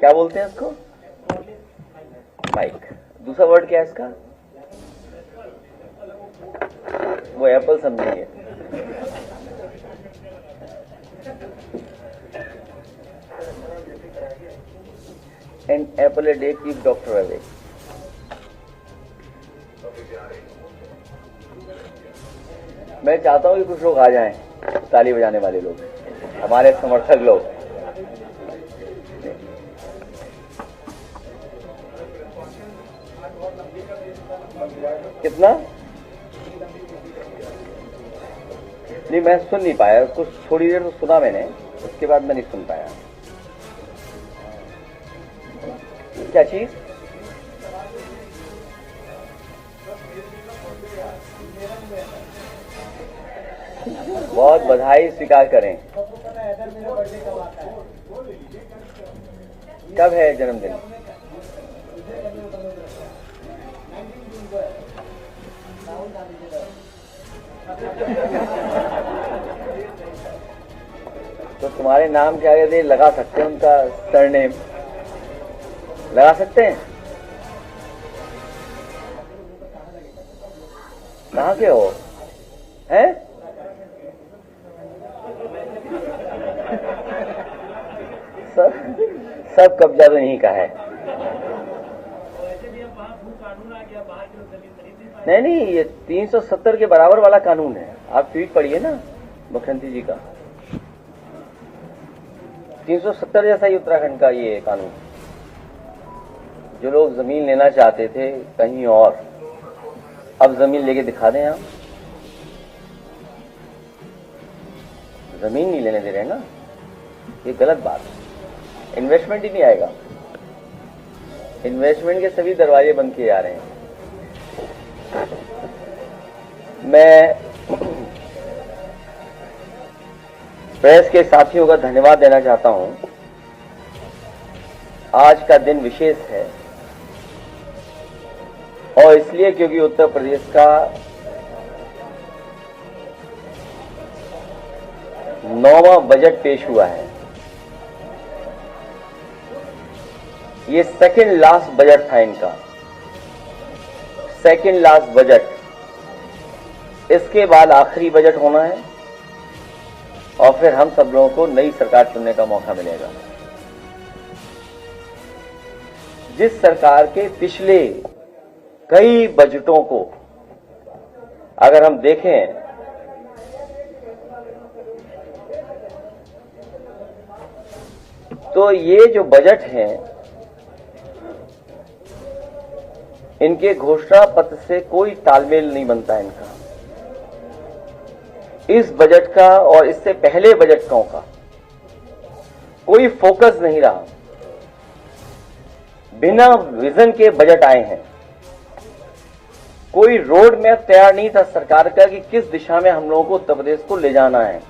क्या बोलते हैं इसको? माइक। दूसरा वर्ड क्या है इसका? वो एप्पल समझेंगे। An apple a day keep doctor away. मैं चाहता हूं कि कुछ लोग आ जाएं, ताली बजाने वाले लोग, हमारे समर्थक लोग। कितना? नहीं, मैं सुन नहीं पाया कुछ। थोड़ी देर तो सुना मैंने, उसके बाद मैं नहीं सुन पाया। क्या चीज? बहुत बधाई स्वीकार करें। कब है जन्मदिन? तो तुम्हारे नाम के आगे लगा सकते हैं उनका सरनेम, लगा सकते हैं। कहाँ के हो? हैं? सब कब्जा तो यहीं का है। नहीं, ये 370 के बराबर वाला कानून है। आप ट्वीट पढ़िए ना मुख्यमंत्री जी का। 370 जैसा ही उत्तराखंड का ये कानून। जो लोग जमीन लेना चाहते थे कहीं और, अब जमीन लेके दिखा दें। आप जमीन नहीं लेने दे रहे ना, ये गलत बात है। इन्वेस्टमेंट ही नहीं आएगा। इन्वेस्टमेंट के सभी दरवाजे बंद किए जा रहे हैं। मैं प्रेस के साथियों का धन्यवाद देना चाहता हूं। आज का दिन विशेष है, और इसलिए क्योंकि उत्तर प्रदेश का 9वां बजट पेश हुआ है। ये सेकंड लास्ट बजट था इनका, सेकंड लास्ट बजट। इसके बाद आखिरी बजट होना है, और फिर हम सब लोगों को नई सरकार चुनने का मौका मिलेगा। जिस सरकार के पिछले कई बजटों को अगर हम देखें, तो ये जो बजट हैं, इनके घोषणा पत्र से कोई तालमेल नहीं बनता इनका। इस बजट का और इससे पहले बजटों का कोई फोकस नहीं रहा। बिना विजन के बजट आए हैं। कोई रोड मैप तैयार नहीं था सरकार का कि किस दिशा में हम लोगों को उत्तर प्रदेश को ले जाना है,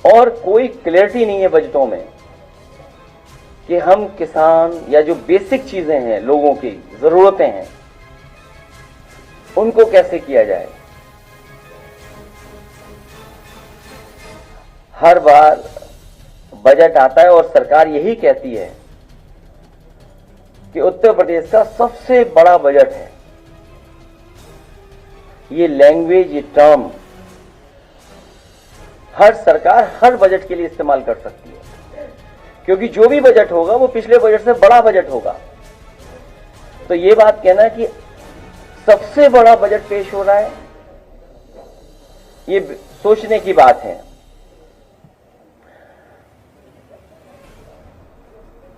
और कोई क्लैरिटी नहीं है बजटों में कि हम किसान या जो बेसिक चीजें हैं, लोगों की जरूरतें हैं, उनको कैसे किया जाए। हर बार बजट आता है और सरकार यही कहती है कि उत्तर प्रदेश का सबसे बड़ा बजट है। ये लैंग्वेज, ये टर्म हर सरकार हर बजट के लिए इस्तेमाल कर सकती है, क्योंकि जो भी बजट होगा वो पिछले बजट से बड़ा बजट होगा। तो ये बात कहना कि सबसे बड़ा बजट पेश हो रहा है, ये सोचने की बात है।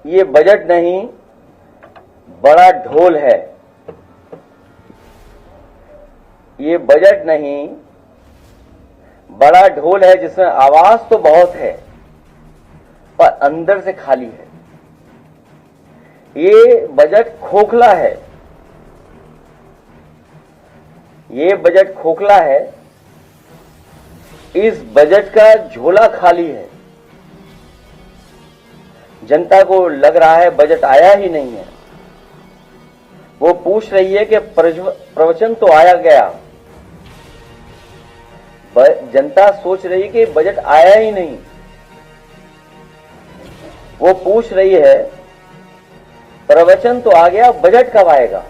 ये बजट नहीं, बड़ा ढोल है। ये बजट नहीं, बड़ा ढोल है जिसमें आवाज तो बहुत है पर अंदर से खाली है। ये बजट खोखला है। ये बजट खोखला है। इस बजट का झोला खाली है। जनता को लग रहा है बजट आया ही नहीं है। वो पूछ रही है कि प्रवचन तो आया गया। जनता सोच रही है कि बजट आया ही नहीं। वो पूछ रही है प्रवचन तो आ गया, बजट कब आएगा।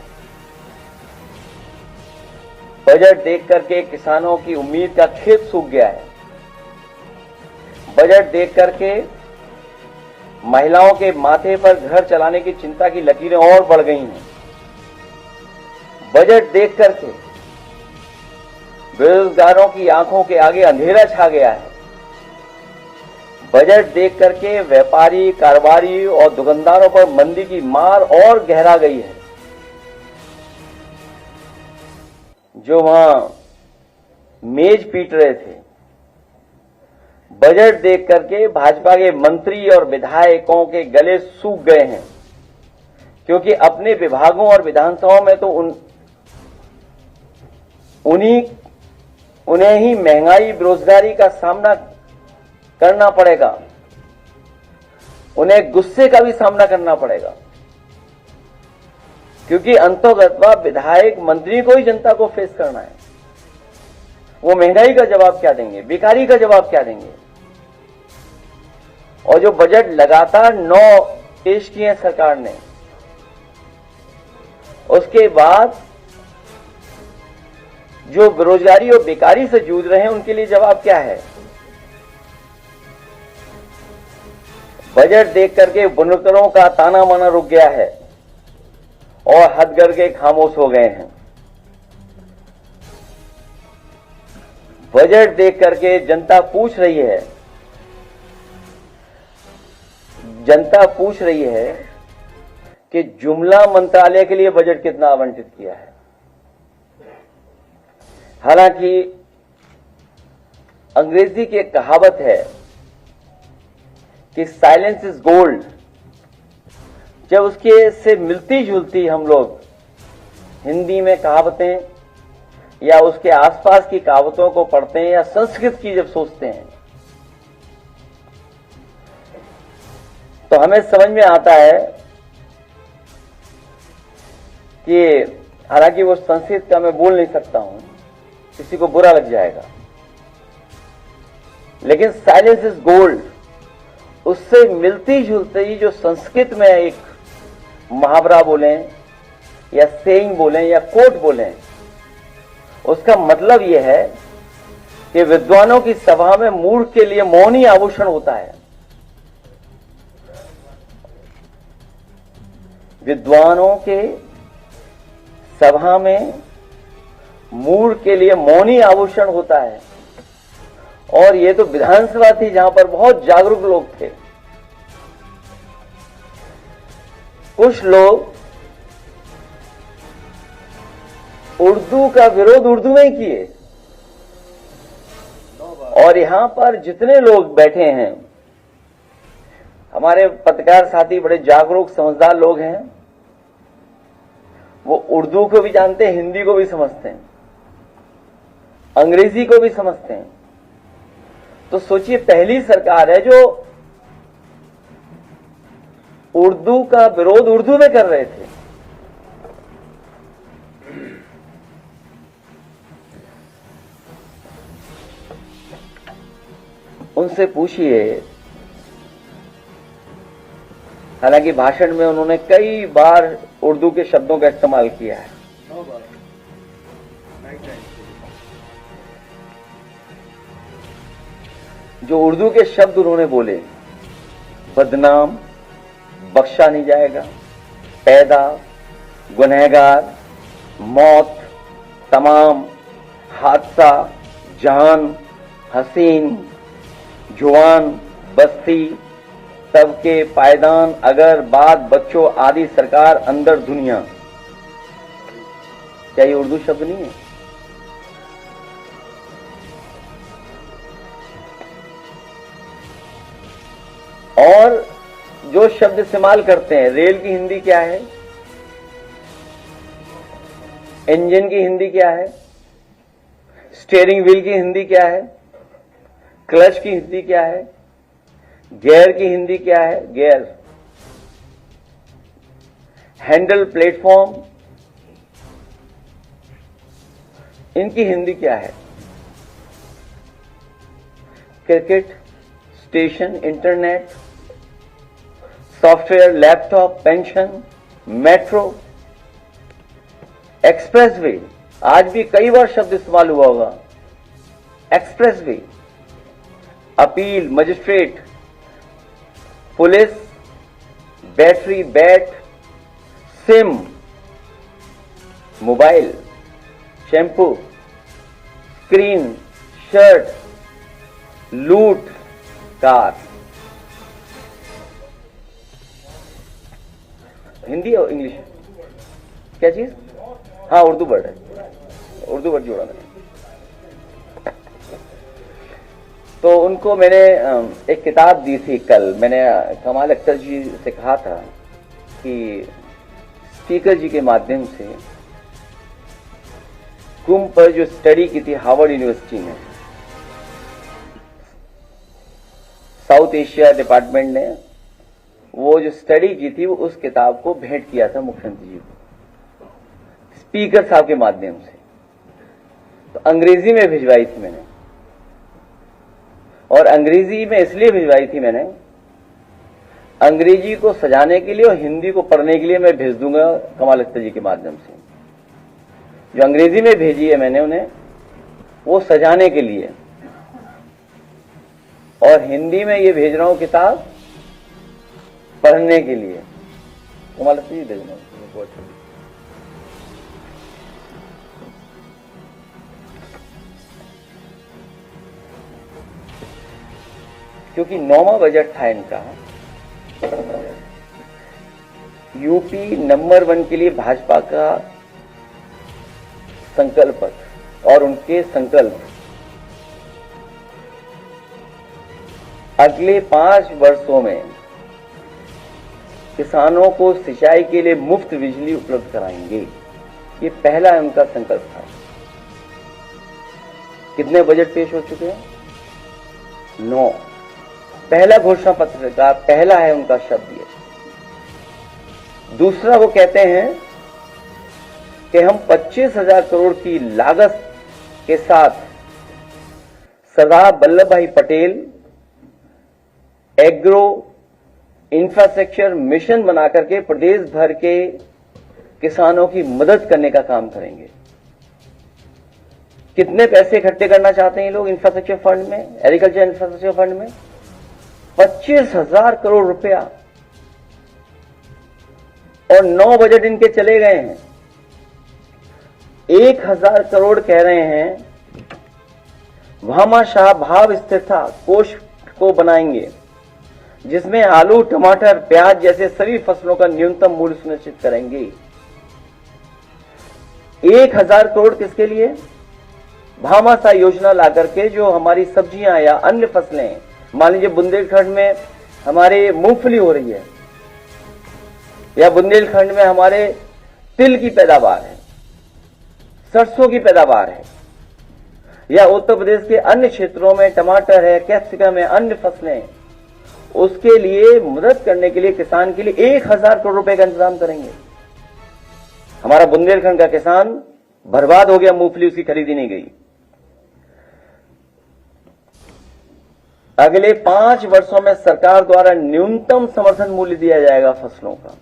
बजट देख करके किसानों की उम्मीद का खेत सूख गया है। बजट देख करके महिलाओं के माथे पर घर चलाने की चिंता की लकीरें और बढ़ गई हैं। बजट देख करके बेरोजगारों की आंखों के आगे अंधेरा छा गया है। बजट देख करके व्यापारी, कारोबारी और दुकानदारों पर मंदी की मार और गहरा गई है। जो वहां मेज पीट रहे थे, बजट देख करके भाजपा के मंत्री और विधायकों के गले सूख गए हैं, क्योंकि अपने विभागों और विधानसभाओं में तो उन्हें ही महंगाई, बेरोजगारी का सामना करना पड़ेगा। उन्हें गुस्से का भी सामना करना पड़ेगा, क्योंकि अंतोगत्वा विधायक, मंत्री को ही जनता को फेस करना है। वो महंगाई का जवाब क्या देंगे, बेकारी का जवाब क्या देंगे। और जो बजट लगातार 9 पेश किए हैं सरकार ने, उसके बाद जो बेरोजगारी और बेकारी से जूझ रहे हैं उनके लिए जवाब क्या है। बजट देख करके बुनकरों का ताना माना रुक गया है और हथकरघे खामोश हो गए हैं। बजट देख करके जनता पूछ रही है कि जुमला मंत्रालय के लिए बजट कितना आवंटित किया है। हालांकि अंग्रेजी की एक कहावत है कि साइलेंस इज गोल्ड। जब उसके से मिलती जुलती हम लोग हिंदी में कहावतें या उसके आसपास की कहावतों को पढ़ते हैं या संस्कृत की जब सोचते हैं, तो हमें समझ में आता है कि हालांकि वो संस्कृत का मैं बोल नहीं सकता हूं, किसी को बुरा लग जाएगा, लेकिन साइलेंस इज गोल्ड, उससे मिलती जुलती जो संस्कृत में एक मुहावरा बोलें या सेइंग बोलें या कोट बोलें, उसका मतलब यह है कि विद्वानों की सभा में मूर्ख के लिए मौन ही आभूषण होता है। विद्वानों के सभा में मूर्ख के लिए मौन ही आभूषण होता है। और ये तो विधानसभा थी जहां पर बहुत जागरूक लोग थे। कुछ लोग उर्दू का विरोध उर्दू में किए, और यहां पर जितने लोग बैठे हैं, हमारे पत्रकार साथी बड़े जागरूक समझदार लोग हैं, वो उर्दू को भी जानते हैं, हिंदी को भी समझते हैं, अंग्रेजी को भी समझते हैं। तो सोचिए, पहली सरकार है जो उर्दू का विरोध उर्दू में कर रहे थे। उनसे पूछिए, हालांकि भाषण में उन्होंने कई बार उर्दू के शब्दों का इस्तेमाल किया है। जो उर्दू के शब्द उन्होंने बोले, बदनाम, बख्शा नहीं जाएगा, पैदा, गुनहगार, मौत, तमाम, हादसा, जान, हसीन, जुआन, बस्ती, सबके पायदान, अगर, बात, बच्चों आदि, सरकार, अंदर, दुनिया, क्या ये उर्दू शब्द नहीं है? और जो शब्द इस्तेमाल करते हैं, रेल की हिंदी क्या है, इंजन की हिंदी क्या है, स्टीयरिंग व्हील की हिंदी क्या है, क्लच की हिंदी क्या है, गियर की हिंदी क्या है, गियर, हैंडल, प्लेटफॉर्म, इनकी हिंदी क्या है, cricket, station, internet, software, laptop, pension, metro, expressway, आज भी कई बार शब्द इस्तेमाल हुआ होगा। Expressway, appeal, magistrate, police, battery, bat, SIM, mobile, shampoo, screen, shirt, लूट, कार। हिंदी और इंग्लिश क्या चीज? हाँ, उर्दू वर्ड है, उर्दू वर्ड जोड़ा मैंने। तो उनको मैंने एक किताब दी थी कल। मैंने कमाल अख्तर जी से कहा था कि स्पीकर जी के माध्यम से कुंभ पर जो स्टडी की थी हार्वर्ड यूनिवर्सिटी में, साउथ एशिया डिपार्टमेंट ने वो जो स्टडी की थी वो उस किताब को भेंट किया था मुख्यमंत्री जी को स्पीकर साहब के माध्यम से। तो अंग्रेजी में भिजवाई थी मैंने, और अंग्रेजी में इसलिए भिजवाई थी मैंने, अंग्रेजी को सजाने के लिए और हिंदी को पढ़ने के लिए मैं भेज दूंगा कमाल अख्तर जी के माध्यम से। जो अंग्रेजी में भेजी है मैंने उन्हें, वो सजाने के लिए, और हिंदी में ये भेज रहा हूं किताब पढ़ने के लिए। कमाल अख्तर जी भेजना बहुत अच्छा। क्योंकि 9वां बजट था इनका, यूपी नंबर 1 के लिए भाजपा का संकल्प और उनके संकल्प अगले 5 वर्षों में किसानों को सिंचाई के लिए मुफ्त बिजली उपलब्ध कराएंगे। ये पहला उनका संकल्प था। कितने बजट पेश हो चुके हैं? 9। पहला घोषणा पत्र का पहला है उनका शब्द ये। दूसरा वो कहते हैं कि हम 25,000 करोड़ की लागत के साथ सरदार वल्लभ भाई पटेल एग्रो इंफ्रास्ट्रक्चर मिशन बनाकर के प्रदेश भर के किसानों की मदद करने का काम करेंगे। कितने पैसे इकट्ठे करना चाहते हैं ये लोग इंफ्रास्ट्रक्चर फंड में, एग्रीकल्चर इंफ्रास्ट्रक्चर फंड में? 25,000 करोड़ रुपया, और 9 बजट इनके चले गए हैं। 1,000 करोड़ कह रहे हैं भामाशाह भाव स्थिरता कोष को बनाएंगे, जिसमें आलू, टमाटर, प्याज जैसे सभी फसलों का न्यूनतम मूल्य सुनिश्चित करेंगे। 1,000 करोड़ किसके लिए? भामाशाह योजना ला करके जो हमारी सब्जियां या अन्य फसलें, मान लीजिए बुंदेलखंड में हमारे मूंगफली हो रही है, या बुंदेलखंड में हमारे तिल की पैदावार है, सरसों की पैदावार है, या उत्तर प्रदेश के अन्य क्षेत्रों में टमाटर है, कैप्सिकम है, अन्य फसलें, उसके लिए मदद करने के लिए किसान के लिए 1,000 करोड़ रुपए का इंतजाम करेंगे। हमारा बुंदेलखंड का किसान बर्बाद हो गया, मूंगफली उसकी खरीदी नहीं गई। अगले 5 वर्षों में सरकार द्वारा न्यूनतम समर्थन मूल्य दिया जाएगा फसलों का।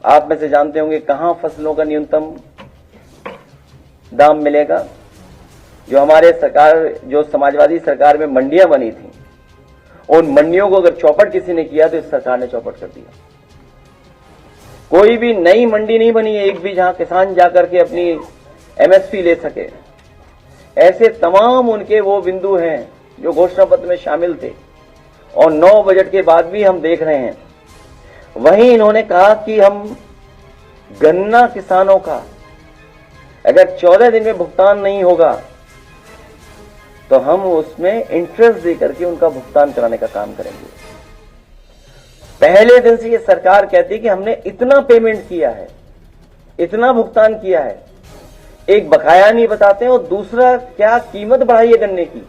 आप में से जानते होंगे कहां फसलों का न्यूनतम दाम मिलेगा? जो हमारे सरकार, जो समाजवादी सरकार में मंडियां बनी थी, उन मंडियों को अगर चौपट किसी ने किया तो इस सरकार ने चौपट कर दिया। कोई भी नई मंडी नहीं बनी है एक भी, जहां किसान जाकर के अपनी एमएसपी ले सके। ऐसे तमाम उनके वो बिंदु हैं जो घोषणा पत्र में शामिल थे, और 9 बजट के बाद भी हम देख रहे हैं। वहीं इन्होंने कहा कि हम गन्ना किसानों का अगर 14 दिन में भुगतान नहीं होगा तो हम उसमें इंटरेस्ट देकर के उनका भुगतान कराने का काम करेंगे। पहले दिन से ये सरकार कहती है कि हमने इतना पेमेंट किया है, इतना भुगतान किया है, एक बकाया नहीं बताते हैं, और दूसरा क्या कीमत बढ़ाई है गन्ने की,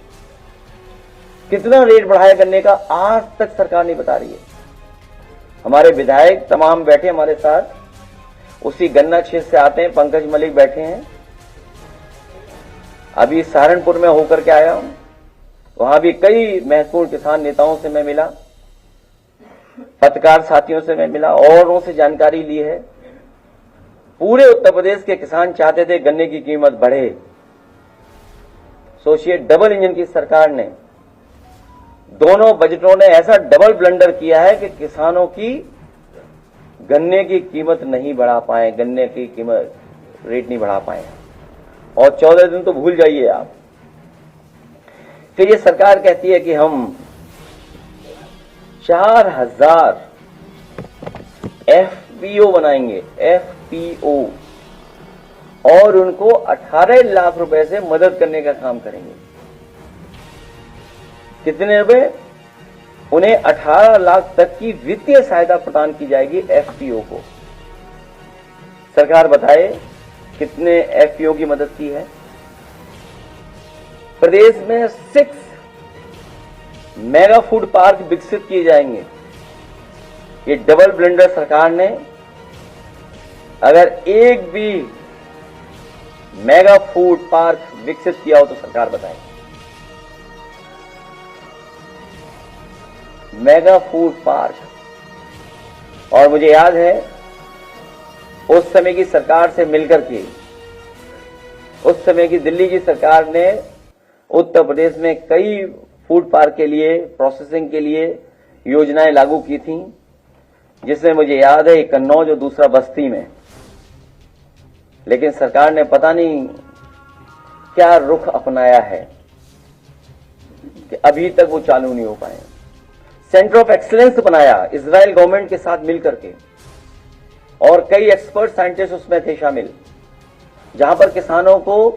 कितना रेट बढ़ाया गन्ने का, आज तक सरकार नहीं बता रही है। हमारे विधायक तमाम बैठे हमारे साथ, उसी गन्ना क्षेत्र से आते हैं, पंकज मलिक बैठे हैं, अभी सहारनपुर में होकर के आया हूं, वहां भी कई महत्वपूर्ण किसान नेताओं से मैं मिला। पत्रकार साथियों से मैं मिला, औरों से जानकारी ली है। पूरे उत्तर प्रदेश के किसान चाहते थे गन्ने की कीमत बढ़े। सोचिए, डबल इंजन की सरकार ने, दोनों बजटों ने ऐसा डबल ब्लंडर किया है कि किसानों की गन्ने की कीमत नहीं बढ़ा पाए, गन्ने की कीमत रेट नहीं बढ़ा पाए। और 14 दिन तो भूल जाइए आप। फिर ये सरकार कहती है कि हम 4000 एफपीओ बनाएंगे, एफपीओ, और उनको 18 लाख रुपए से मदद करने का काम करेंगे। कितने रुपए? उन्हें 18 लाख तक की वित्तीय सहायता प्रदान की जाएगी एफपीओ को। सरकार बताए कितने एफपीओ की मदद की है। प्रदेश में 6 मेगा फूड पार्क विकसित किए जाएंगे। ये डबल ब्लेंडर सरकार ने अगर एक भी मेगा फूड पार्क विकसित किया हो तो सरकार बताए। Mega food park. और मुझे याद है उस समय की सरकार से मिलकर के, उस समय की दिल्ली की सरकार ने उत्तर प्रदेश में कई फूड पार्क के लिए, प्रोसेसिंग के लिए योजनाएं लागू की थी, जिसमें मुझे याद है एक कन्नौज और दूसरा बस्ती में। लेकिन सरकार ने पता नहीं क्या रुख अपनाया है कि अभी तक वो चालू नहीं हो पाए। सेंटर ऑफ एक्सीलेंस बनाया इजराइल गवर्नमेंट के साथ मिलकर के, और कई एक्सपर्ट साइंटिस्ट उसमें थे शामिल, जहां पर किसानों को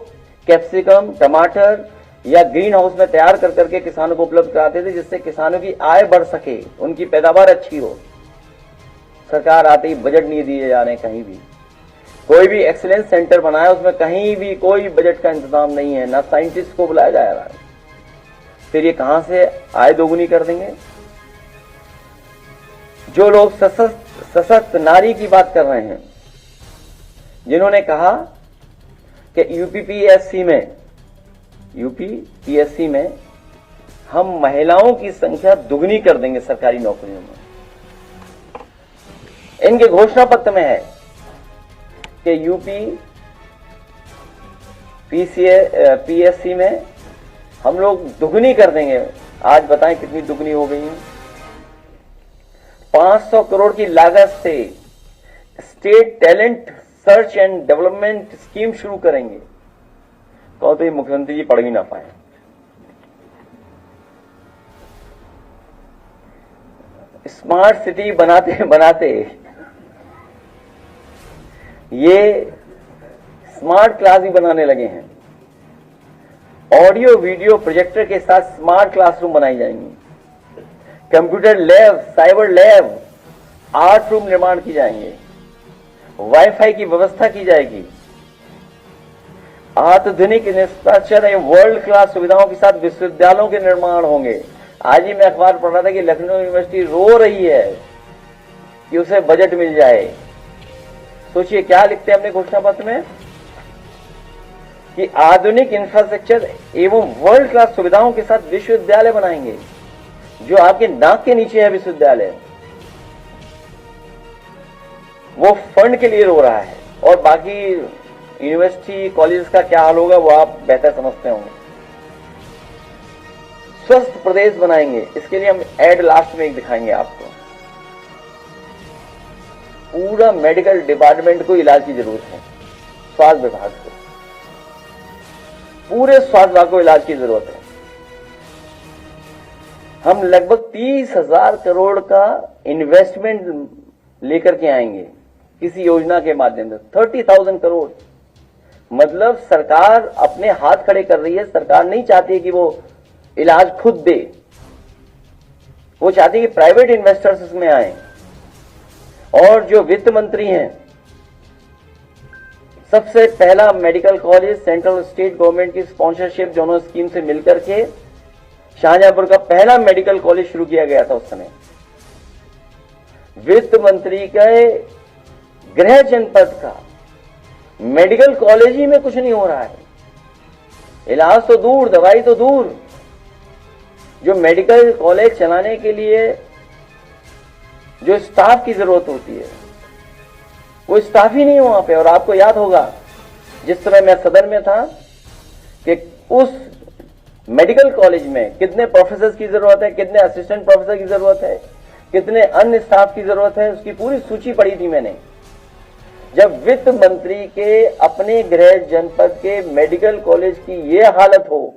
कैप्सिकम, टमाटर या ग्रीन हाउस में तैयार कर करके किसानों को उपलब्ध कराते थे, जिससे किसानों की आय बढ़ सके, उनकी पैदावार अच्छी हो। सरकार आते ही बजट नहीं दिए जा रहे कहीं भी। कोई भी एक्सीलेंस सेंटर बनाया, उसमें कहीं भी कोई बजट का इंतजाम नहीं है, ना साइंटिस्ट को बुलाया जा रहा है। फिर ये कहां से आय दोगुनी कर देंगे? जो लोग सशक्त नारी की बात कर रहे हैं, जिन्होंने कहा कि यूपीपीएससी में हम महिलाओं की संख्या दुगनी कर देंगे सरकारी नौकरियों में। इनके घोषणा पत्र में है कि यूपीपीएससी में हम लोग दुगनी कर देंगे। आज बताएं कितनी दुगनी हो गई है? 500 करोड़ की लागत से state talent search and development scheme शुरू करेंगे। कहो तो ये मुख्यमंत्री जी पढ़ ही ना पाए। स्मार्ट सिटी बनाते बनाते ये स्मार्ट क्लास भी बनाने लगे हैं। ऑडियो वीडियो प्रोजेक्टर के साथ स्मार्ट क्लासरूम बनाई जाएंगी। Computer lab, cyber lab, art room निर्माण की जाएंगे। वाईफाई की व्यवस्था की जाएगी। आधुनिक इंफ्रास्ट्रक्चर एवं वर्ल्ड क्लास सुविधाओं के साथ विश्वविद्यालयों के निर्माण होंगे। आज ही मैं अखबार पढ़ रहा था कि लखनऊ यूनिवर्सिटी रो रही है कि उसे बजट मिल जाए। सोचिए क्या लिखते हैं अपने घोषणा पत्र में कि आधुनिक इंफ्रास्ट्रक्चर एवं वर्ल्ड क्लास सुविधाओं के साथ विश्वविद्यालय बनाएंगे। जो आपके नाक के नीचे है विश्वविद्यालय, वो फंड के लिए रो रहा है। और बाकी यूनिवर्सिटी कॉलेज का क्या हाल होगा वो आप बेहतर समझते होंगे। स्वस्थ प्रदेश बनाएंगे, इसके लिए हम एड लास्ट में एक दिखाएंगे आपको। पूरा मेडिकल डिपार्टमेंट को इलाज की जरूरत है, स्वास्थ्य विभाग को, पूरे स्वास्थ्य विभाग को इलाज की जरूरत है। हम लगभग 30,000 करोड़ का इन्वेस्टमेंट लेकर के आएंगे किसी योजना के माध्यम से। 30,000 करोड़ मतलब सरकार अपने हाथ खड़े कर रही है। सरकार नहीं चाहती कि वो इलाज खुद दे, वो चाहती है कि प्राइवेट इन्वेस्टर्स इसमें आए। और जो वित्त मंत्री हैं, सबसे पहला medical college central state government की स्पॉन्सरशिप दोनों स्कीम से मिलकर के शाहजहांपुर का पहला मेडिकल कॉलेज शुरू किया गया था। उस समय वित्त मंत्री के गृह जनपद का मेडिकल कॉलेज ही में कुछ नहीं हो रहा है। इलाज तो दूर, दवाई तो दूर। जो मेडिकल कॉलेज चलाने के लिए जो स्टाफ की जरूरत होती है वो स्टाफ ही नहीं है वहां पे। और आपको याद होगा जिस समय मैं सदन में था कि उस मेडिकल कॉलेज में कितने प्रोफेसर की जरूरत है, कितने असिस्टेंट प्रोफेसर की जरूरत है, कितने अन्य स्टाफ की जरूरत है, उसकी पूरी सूची पढ़ी थी मैंने। जब वित्त मंत्री के अपने गृह जनपद के मेडिकल कॉलेज की ये हालत हो,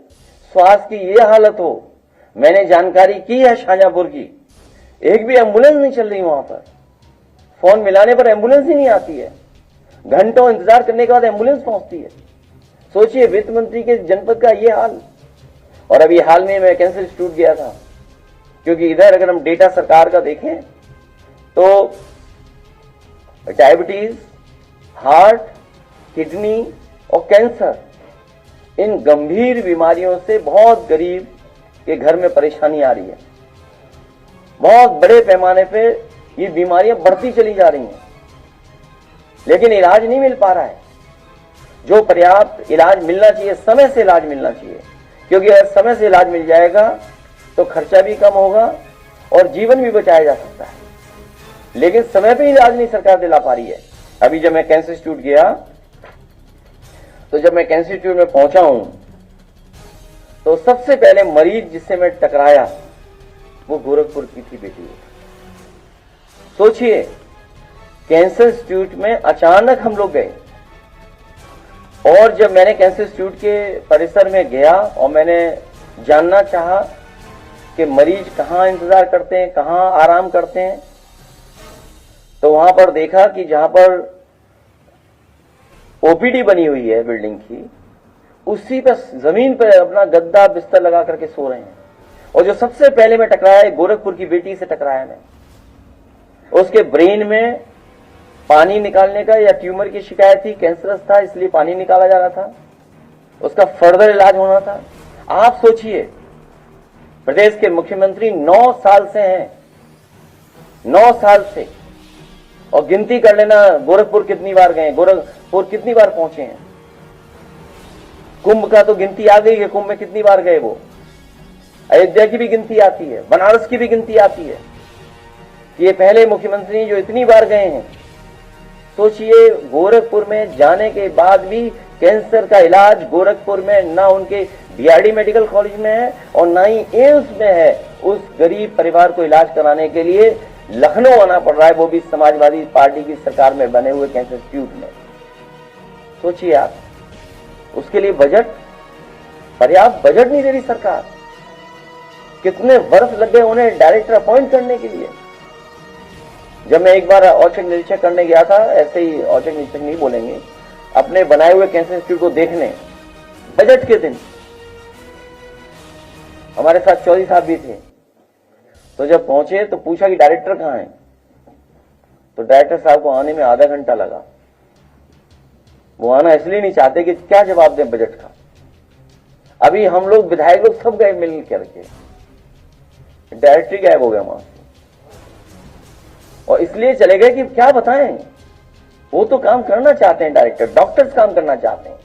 स्वास्थ्य की ये हालत हो, मैंने जानकारी की है शाहजहांपुर की, एक भी एम्बुलेंस नहीं चल रही वहां पर। फोन मिलाने पर एम्बुलेंस ही नहीं आती है, घंटों इंतजार करने के बाद एम्बुलेंस पहुंचती है। सोचिए वित्त मंत्री के जनपद का ये हाल। और अभी हाल में मैं कैंसर इंस्टीट्यूट गया था, क्योंकि इधर अगर हम डेटा सरकार का देखें तो डायबिटीज, हार्ट, किडनी और कैंसर, इन गंभीर बीमारियों से बहुत गरीब के घर में परेशानी आ रही है। बहुत बड़े पैमाने पे ये बीमारियां बढ़ती चली जा रही हैं, लेकिन इलाज नहीं मिल पा रहा है। जो पर्याप्त इलाज मिलना चाहिए, समय से इलाज मिलना चाहिए, क्योंकि अगर समय से इलाज मिल जाएगा तो खर्चा भी कम होगा और जीवन भी बचाया जा सकता है। लेकिन समय पे इलाज नहीं सरकार दिला पा रही है। अभी जब मैं कैंसर इंस्टीट्यूट गया, तो जब मैं कैंसर इंस्टीट्यूट में पहुंचा हूं तो सबसे पहले मरीज जिससे मैं टकराया वो गोरखपुर की थी बेटी। सोचिए कैंसर इंस्टीट्यूट में अचानक हम लोग गए, और जब मैंने कैंसर इंस्टीट्यूट के परिसर में गया और मैंने जानना चाहा कि मरीज कहां इंतजार करते हैं, कहां आराम करते हैं, तो वहां पर देखा कि जहां पर ओपीडी बनी हुई है बिल्डिंग की, उसी पर जमीन पर अपना गद्दा बिस्तर लगा करके सो रहे हैं। और जो सबसे पहले मैं टकराया, गोरखपुर की बेटी से टकराया मैं। उसके ब्रेन में पानी निकालने का या ट्यूमर की शिकायत थी, कैंसरस था, इसलिए पानी निकाला जा रहा था, उसका फर्दर इलाज होना था। आप सोचिए प्रदेश के मुख्यमंत्री 9 साल से हैं, 9 साल से, और गिनती कर लेना गोरखपुर कितनी बार गए, गोरखपुर कितनी बार पहुंचे हैं। कुंभ का तो गिनती आ गई है, कुंभ में कितनी बार गए वो। अयोध्या की भी गिनती आती है, बनारस की भी गिनती आती है। ये पहले मुख्यमंत्री जो इतनी बार गए हैं। सोचिए गोरखपुर में जाने के बाद भी कैंसर का इलाज गोरखपुर में ना उनके बीआरडी मेडिकल कॉलेज में है और ना ही एम्स में है। उस गरीब परिवार को इलाज कराने के लिए लखनऊ आना पड़ रहा है, वो भी समाजवादी पार्टी की सरकार में बने हुए कैंसर इंस्टीट्यूट में। सोचिए आप, उसके लिए बजट, पर्याप्त बजट नहीं दे रही सरकार। कितने वर्ष लग गए उन्हें डायरेक्टर अपॉइंट करने के लिए। जब मैं एक बार औचक निरीक्षक करने गया था, ऐसे ही औचक निरीक्षक नहीं बोलेंगे, अपने बनाए हुए कैंसर इंस्टीट्यूट को देखने, बजट के दिन हमारे साथ चौधरी साहब भी थे। तो जब पहुंचे तो पूछा कि डायरेक्टर कहां है, तो डायरेक्टर साहब को आने में आधा घंटा लगा। वो आना इसलिए नहीं चाहते कि क्या जवाब दें बजट का। अभी हम लोग विधायक लोग सब गए मिल करके, डायरेक्टर गायब हो गया वहां से, और इसलिए चले गए कि क्या बताएं। वो तो काम करना चाहते हैं, डायरेक्टर, डॉक्टर्स काम करना चाहते हैं।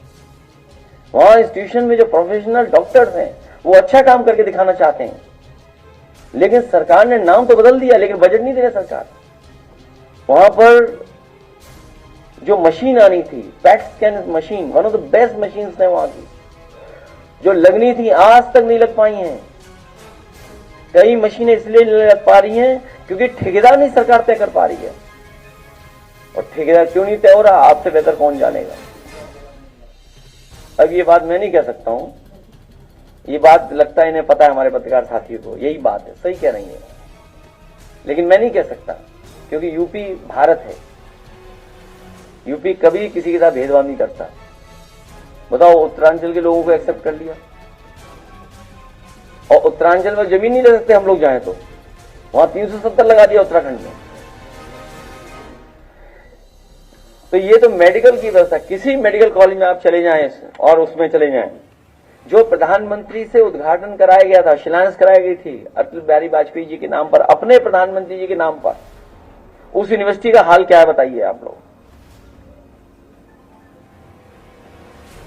वहां इंस्टीट्यूशन में जो प्रोफेशनल डॉक्टर्स हैं वो अच्छा काम करके दिखाना चाहते हैं, लेकिन सरकार ने नाम तो बदल दिया, लेकिन बजट नहीं दे रहा सरकार। वहां पर जो मशीन आनी थी, PET scan machine, one of the best machine है वहां की, जो लगनी थी आज तक नहीं लग पाई हैं। कई मशीनें इसलिए नहीं लग पा रही हैं क्योंकि ठेकेदार नहीं सरकार तय कर पा रही है। और ठेकेदार क्यों नहीं तय हो रहा, आपसे बेहतर कौन जानेगा। अब ये बात मैं नहीं कह सकता हूं, ये बात लगता है इन्हें पता है, हमारे पत्रकार साथियों को यही बात है, सही कह रही है, लेकिन मैं नहीं कह सकता क्योंकि यूपी भारत है। यूपी कभी किसी के साथ भेदभाव नहीं करता। बताओ, उत्तरांचल के लोगों को एक्सेप्ट कर लिया, और उत्तरांचल में जमीन नहीं ले सकते हम लोग जाएं तो, वहां 370 लगा दिया उत्तराखंड में। तो ये तो मेडिकल की व्यवस्था, किसी मेडिकल कॉलेज में आप चले जाएं और उसमें चले जाएं, जो प्रधानमंत्री से उद्घाटन कराया गया था, शिलान्यास कराई गई थी अटल बिहारी वाजपेयी जी के नाम पर, अपने प्रधानमंत्री जी के नाम पर, उस यूनिवर्सिटी का हाल क्या है बताइए आप लोग।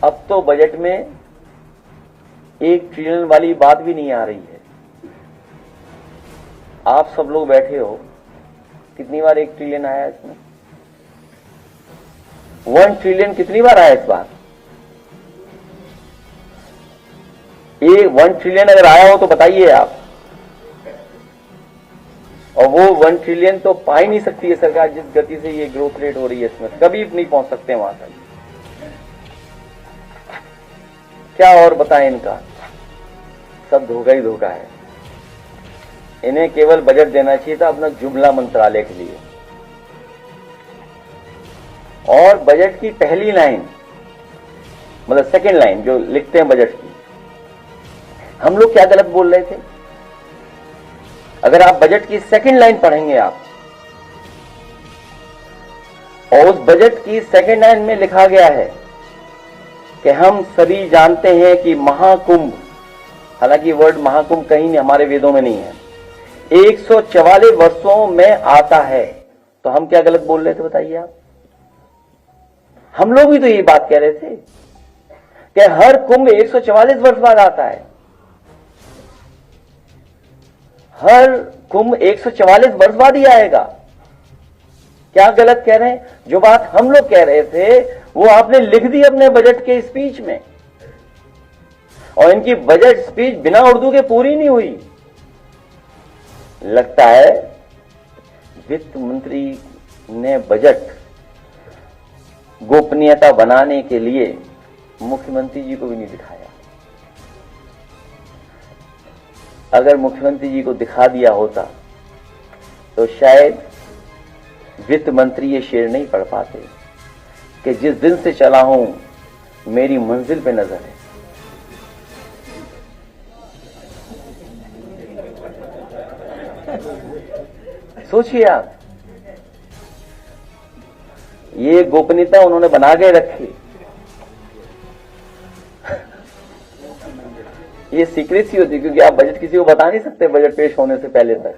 अब तो बजट में 1 ट्रिलियन वाली बात भी नहीं आ रही है। आप सब लोग बैठे हो, कितनी बार 1 ट्रिलियन आया इसमें? 1 ट्रिलियन कितनी बार आया इस बार? ये 1 ट्रिलियन अगर आया हो तो बताइए आप। और वो 1 ट्रिलियन तो पा ही नहीं सकती है सरकार, जिस गति से ये ग्रोथ रेट हो रही है इसमें कभी नहीं पहुंच सकते वहां तक। क्या और बताएं इनका, सब धोखा ही धोखा है। इन्हें केवल बजट देना चाहिए था अपना जुमला मंत्रालय के लिए, और बजट की पहली लाइन मतलब सेकंड लाइन जो लिखते हैं बजट की, हम लोग क्या गलत बोल रहे थे? अगर आप बजट की सेकंड लाइन पढ़ेंगे आप, और उस बजट की सेकंड लाइन में लिखा गया है कि हम सभी जानते हैं कि महाकुंभ, हालांकि वर्ड महाकुंभ कहीं नहीं हमारे वेदों में नहीं है, 144 वर्षों में आता है, तो हम क्या गलत बोल रहे थे बताइए आप? हम लोग भी तो ये बात कह रहे थे कि हर कुंभ 144 वर्ष बाद आता है, हर कुंभ 144 वर्ष बाद ही आएगा। क्या गलत कह रहे हैं? जो बात हम लोग कह रहे थे वो आपने लिख दी अपने बजट के स्पीच में, और इनकी बजट स्पीच बिना उर्दू के पूरी नहीं हुई। लगता है वित्त मंत्री ने बजट गोपनीयता बनाने के लिए मुख्यमंत्री जी को भी नहीं दिखाया। अगर मुख्यमंत्री जी को दिखा दिया होता तो शायद वित्त मंत्री ये शेर नहीं पढ़ पाते कि जिस दिन से चला हूं मेरी मंजिल पे नजर है। सोचिए आप, ये गोपनीयता उन्होंने बना के रखी, ये सीक्रेसी होती, क्योंकि आप बजट किसी को बता नहीं सकते बजट पेश होने से पहले तक।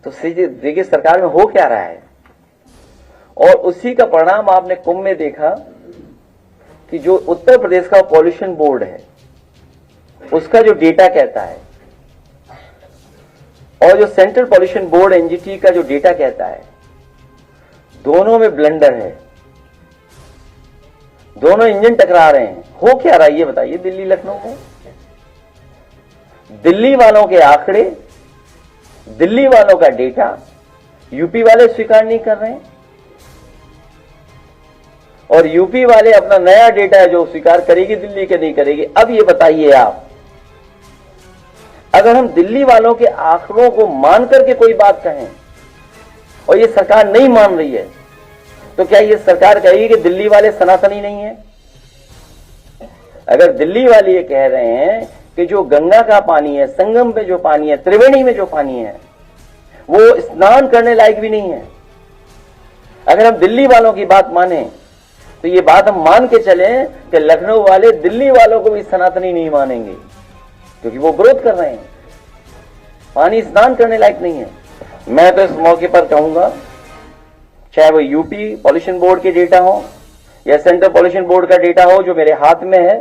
तो देखिए सरकार में हो क्या रहा है, और उसी का परिणाम आपने कुंभ में देखा कि जो उत्तर प्रदेश का पॉल्यूशन बोर्ड है उसका जो डेटा कहता है, और जो सेंट्रल पॉल्यूशन बोर्ड एनजीटी का जो डेटा कहता है, दोनों में ब्लंडर है, दोनों इंजन टकरा रहे हैं। हो क्या रहा है ये बताइए दिल्ली लखनऊ में? दिल्ली वालों के आंकड़े, दिल्ली वालों का डेटा यूपी वाले स्वीकार नहीं कर रहे हैं, और यूपी वाले अपना नया डेटा है जो स्वीकार करेगी दिल्ली के नहीं करेगी। अब ये बताइए आप, अगर हम दिल्ली वालों के आंकड़ों को मान करके कोई बात कहें और ये सरकार नहीं मान रही है, तो क्या ये सरकार कहेगी कि दिल्ली वाले सनातनी नहीं है? अगर दिल्ली वाले ये कह रहे हैं कि जो गंगा का पानी है, संगम पे जो पानी है, त्रिवेणी में जो पानी है, वो स्नान करने लायक भी नहीं है, अगर हम दिल्ली वालों की बात माने तो ये बात हम मान के चलें कि लखनऊ वाले दिल्ली वालों को भी सनातनी नहीं मानेंगे, क्योंकि वो विरोध कर रहे हैं, पानी स्नान करने लायक नहीं है। मैं तो इस मौके पर कहूंगा, चाहे वो यूपी पॉल्यूशन बोर्ड के डेटा हो या सेंट्रल पॉल्यूशन बोर्ड का डेटा हो जो मेरे हाथ में है,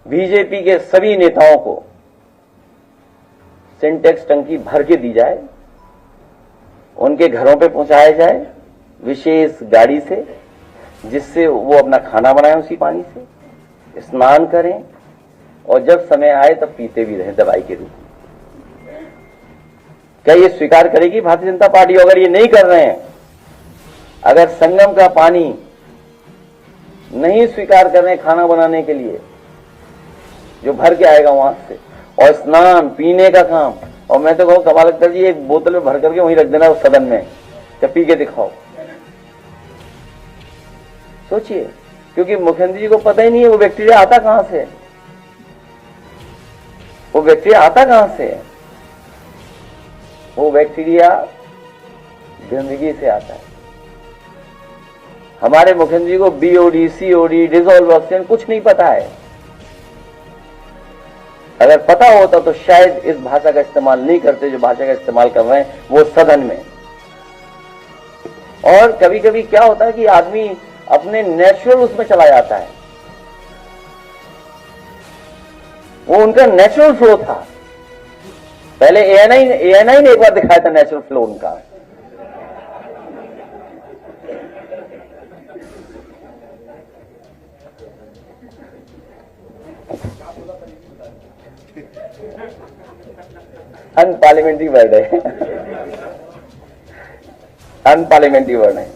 बीजेपी के सभी नेताओं को सिंटेक्स टंकी भर के दी जाए, उनके घरों पे पहुंचाया जाए विशेष गाड़ी से, जिससे वो अपना खाना बनाएं उसी पानी से, स्नान करें, और जब समय आए तब पीते भी रहें दवाई के रूप में। क्या ये स्वीकार करेगी भारतीय जनता पार्टी? अगर ये नहीं कर रहे हैं, अगर संगम का पानी नहीं स्वीकार कर रहे हैं खाना बनाने के लिए जो भर के आएगा वहां से, और स्नान पीने का काम, और मैं तो कहूं कमाल अख्तर जी एक बोतल में भर करके वहीं रख देना उस सदन में, जब पी के दिखाओ। सोचिए, क्योंकि मुख्यमंत्री जी को पता ही नहीं है वो बैक्टीरिया आता कहां से, वो बैक्टीरिया आता कहां से? वो बैक्टीरिया गंदगी से आता है। हमारे मुख्यमंत्री को बीओडी, सीओडी, डिसॉल्व ऑक्सीजन कुछ नहीं पता है। अगर पता होता तो शायद इस भाषा का इस्तेमाल नहीं करते जो भाषा का इस्तेमाल कर रहे हैं वो सदन में। और कभी कभी क्या होता है कि आदमी अपने नेचुरल उसमें चला जाता है, वो उनका नेचुरल फ्लो था। पहले एएनआई ने एक बार दिखाया था नेचुरल फ्लो उनका। अनपार्लियामेंट्री वर्ड है, अनपार्लियामेंट्री वर्ड है।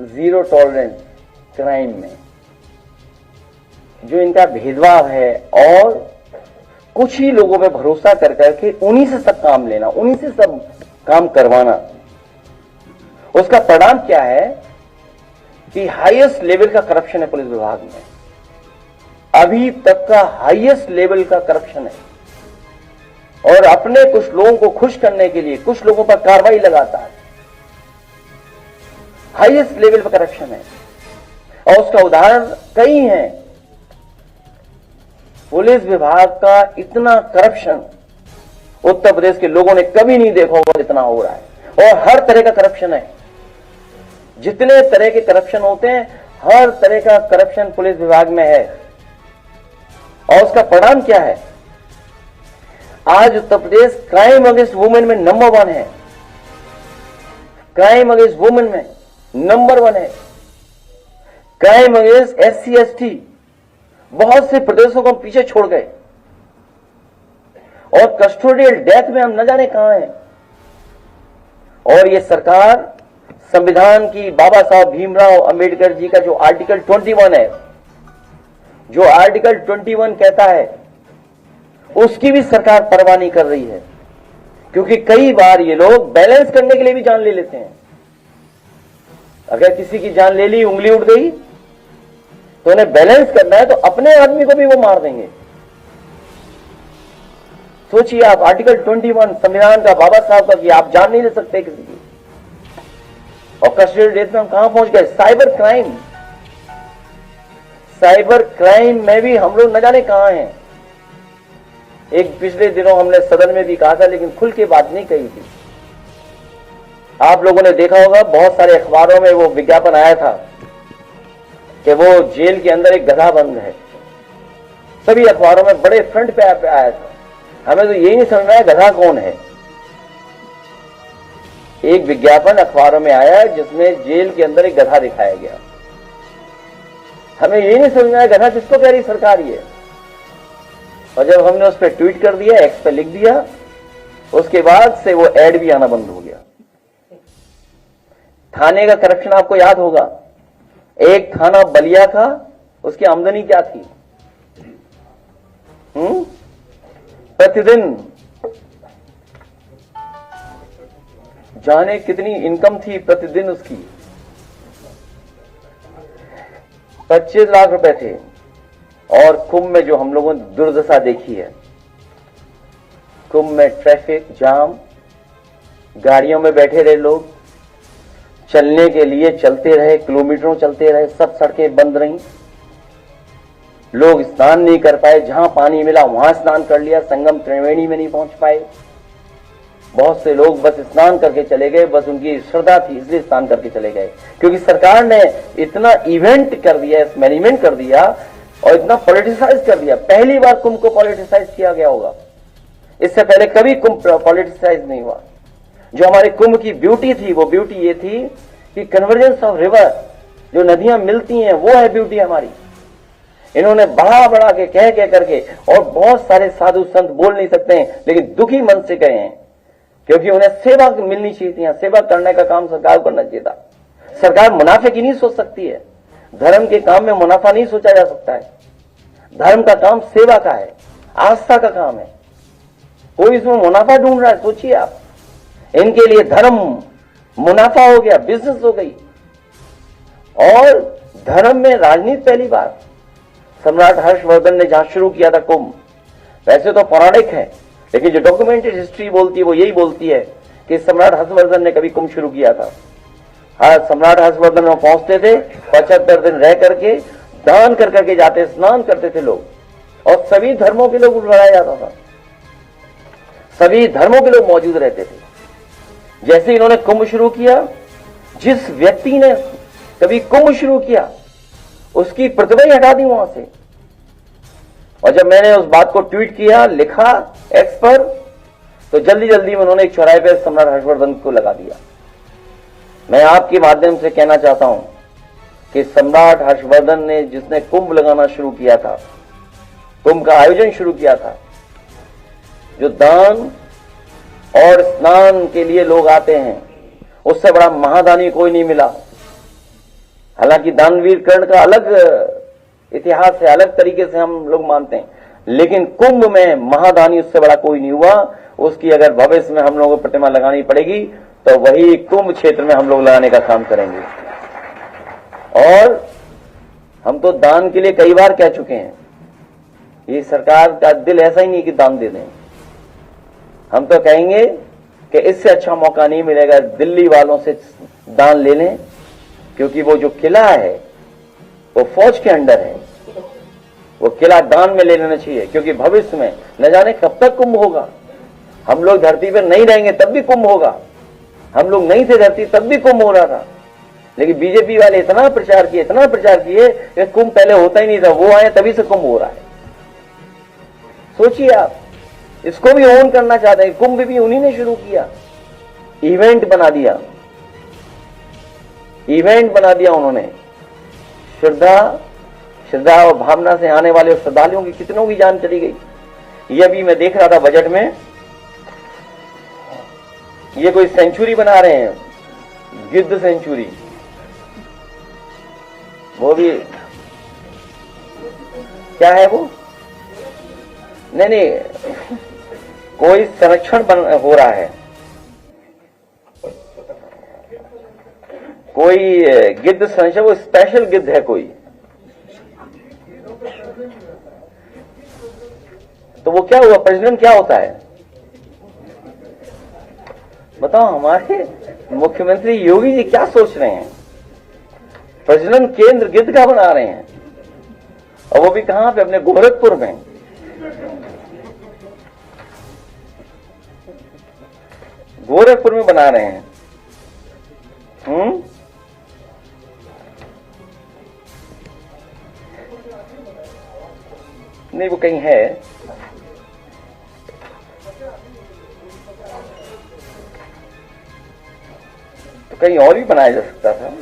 जीरो टॉलरेंस क्राइम में जो इनका भेदभाव है और कुछ ही लोगों पे भरोसा कर करके उन्हीं से सब काम लेना, उन्हीं से सब काम करवाना, उसका परिणाम क्या है कि हाईएस्ट लेवल का करप्शन है पुलिस विभाग में। अभी तक का हाईएस्ट लेवल का करप्शन है और अपने कुछ लोगों को खुश करने के लिए कुछ लोगों पर कार्रवाई लगाता है। हाईएस्ट लेवल पर करप्शन है और उसका उदाहरण कई हैं। पुलिस विभाग का इतना करप्शन उत्तर प्रदेश के लोगों ने कभी नहीं देखा होगा जितना हो रहा है और हर तरह का करप्शन है। जितने तरह के करप्शन होते हैं हर तरह का करप्शन पुलिस विभाग में है और उसका परिणाम क्या है? आज Uttar Pradesh crime against women में नंबर 1 है, क्राइम अगेंस्ट वुमेन में नंबर 1 है, क्राइम अगेंस्ट SC ST बहुत से प्रदेशों को हम पीछे छोड़ गए और कस्टोडियल डेथ में हम न जाने कहां हैं। और ये सरकार संविधान की बाबा साहब भीमराव अंबेडकर जी का जो आर्टिकल 21 है, जो आर्टिकल 21 कहता है, उसकी भी सरकार परवाह नहीं कर रही है। क्योंकि कई बार ये लोग बैलेंस करने के लिए भी जान ले लेते हैं। अगर किसी की जान ले ली, उंगली उठ गई, तो उन्हें बैलेंस करना है तो अपने आदमी को भी वो मार देंगे। सोचिए आप, आर्टिकल 21 संविधान का बाबा साहब का कि आप जान नहीं ले सकते किसी की, और कस्टोडियल डेथ में हम कहां पहुंच गए? साइबर क्राइम, साइबर क्राइम में भी हम लोग न जाने कहां हैं। एक पिछले दिनों हमने सदन में भी कहा था लेकिन खुल के बात नहीं कही थी। आप लोगों ने देखा होगा बहुत सारे अखबारों में वो विज्ञापन आया था कि वो जेल के अंदर एक गधा बंद है। सभी अखबारों में बड़े फ्रंट पे आया था। हमें तो यही नहीं समझ में आया गधा कौन है। एक विज्ञापन अखबारों में आया जिसमें जेल के अंदर एक गधा दिखाया गया। हमें यही नहीं समझ में आया गधा किसको कह रही सरकार ये। और जब हमने उस पर ट्वीट कर दिया, एक्स पे लिख दिया, उसके बाद से वो एड भी आना बंद हो गया। थाने का करप्शन आपको याद होगा। एक थाना बलिया का, उसकी आमदनी क्या थी? प्रतिदिन जाने कितनी इनकम थी प्रतिदिन उसकी? 25 लाख रुपए थे। और कुंभ में जो हम लोगों ने दुर्दशा देखी है, कुंभ में ट्रैफिक जाम, गाड़ियों में बैठे रहे लोग, चलने के लिए चलते रहे, किलोमीटरों चलते रहे, सब सड़कें बंद रहीं, लोग स्नान नहीं कर पाए, जहां पानी मिला वहां स्नान कर लिया, संगम त्रिवेणी में नहीं पहुंच पाए। बहुत से लोग बस स्नान करके चले गए, बस उनकी श्रद्धा थी इसलिए स्नान करके चले गए। क्योंकि सरकार ने इतना इवेंट कर दिया, मैनेजमेंट कर दिया और इतना पॉलिटिसाइज कर दिया। पहली बार कुंभ को पॉलिटिसाइज किया गया होगा, इससे पहले कभी कुंभ पॉलिटिसाइज नहीं हुआ। जो हमारे कुंभ की ब्यूटी थी, वो ब्यूटी ये थी कि कन्वर्जेंस ऑफ रिवर, जो नदियां मिलती हैं, वो है ब्यूटी हमारी। इन्होंने बढ़ा बढ़ा के कह करके, और बहुत सारे साधु संत बोल नहीं सकते हैं लेकिन दुखी मन से कहे हैं, क्योंकि उन्हें सेवा मिलनी चाहिए थी। सेवा करने का काम सरकार को करना चाहिए था। सरकार मुनाफे की नहीं सोच सकती है, धर्म के काम में मुनाफा नहीं सोचा जा सकता है। धर्म का काम सेवा का है, आस्था का काम है। कोई इसमें मुनाफा ढूंढ रहा है? सोचिए आप, इनके लिए धर्म मुनाफा हो गया, बिजनेस हो गई। और धर्म में राजनीति पहली बार सम्राट हर्षवर्धन ने जहां शुरू किया था कुंभ, वैसे तो पौराणिक है लेकिन जो डॉक्यूमेंटेड हिस्ट्री बोलती है वो यही बोलती है कि सम्राट हर्षवर्धन ने कभी कुंभ शुरू किया था। हाँ, सम्राट हर्षवर्धन में पहुंचते थे, 75 दिन रह करके दान कर करके जाते, स्नान करते थे लोग, और सभी धर्मों के लोग बुलाया जाता था, सभी धर्मों के लोग मौजूद रहते थे। जैसे इन्होंने कुंभ शुरू किया, जिस व्यक्ति ने कभी कुंभ शुरू किया उसकी प्रतिभा ही हटा दी वहां से, और जब मैंने उस बात को ट्वीट किया, लिखा एक्स पर, तो जल्दी जल्दी में उन्होंने एक चौराहे पे सम्राट हर्षवर्धन को लगा दिया। मैं आपके माध्यम से कहना चाहता हूं कि सम्राट हर्षवर्धन ने, जिसने कुंभ लगाना शुरू किया था, कुंभ का आयोजन शुरू किया था, जो दान और स्नान के लिए लोग आते हैं, उससे बड़ा महादानी कोई नहीं मिला। हालांकि दानवीर कर्ण का अलग इतिहास है, अलग तरीके से हम लोग मानते हैं, लेकिन कुंभ में महादानी उससे बड़ा कोई नहीं हुआ। उसकी अगर भविष्य में हम लोगों को प्रतिमा लगानी पड़ेगी तो वही कुंभ क्षेत्र में हम लोग लगाने का काम करेंगे। और हम तो दान के लिए कई बार कह चुके हैं, ये सरकार का दिल ऐसा ही नहीं कि दान दे दें। हम तो कहेंगे कि इससे अच्छा मौका नहीं मिलेगा, दिल्ली वालों से दान ले लें, क्योंकि वो जो किला है वो फौज के अंडर है, वो किला दान में ले लेना चाहिए, क्योंकि भविष्य में न जाने कब तक कुंभ होगा। हम लोग धरती पर नहीं रहेंगे तब भी कुंभ होगा, हम लोग नहीं थे धरती तब भी कुंभ हो रहा था, लेकिन बीजेपी वाले इतना प्रचार किए कि कुंभ पहले होता ही नहीं था, वो आए तभी से कुंभ हो रहा है। सोचिए आप, इसको भी ओन करना चाहते हैं। कुंभ भी उन्हीं ने शुरू किया, इवेंट बना दिया उन्होंने। श्रद्धा और भावना से आने वाले श्रद्धालुओं की कितनों की जान चली गई। ये अभी मैं देख रहा था बजट में, ये कोई सेंचुरी बना रहे हैं, गिद्ध सेंचुरी, वो भी क्या है वो, नहीं, कोई संरक्षण हो रहा है, कोई गिद्ध संरक्षण, वो स्पेशल गिद्ध है कोई, तो वो क्या हुआ, प्रजनन क्या होता है बताओ। हमारे मुख्यमंत्री योगी जी क्या सोच रहे हैं, प्रजनन केंद्र गिद्ध का बना रहे हैं, और वो भी कहां पे, अपने गोरखपुर में। गोरखपुर में बना रहे हैं। नहीं, वो कहीं है, तो कहीं और भी बनाया जा सकता था।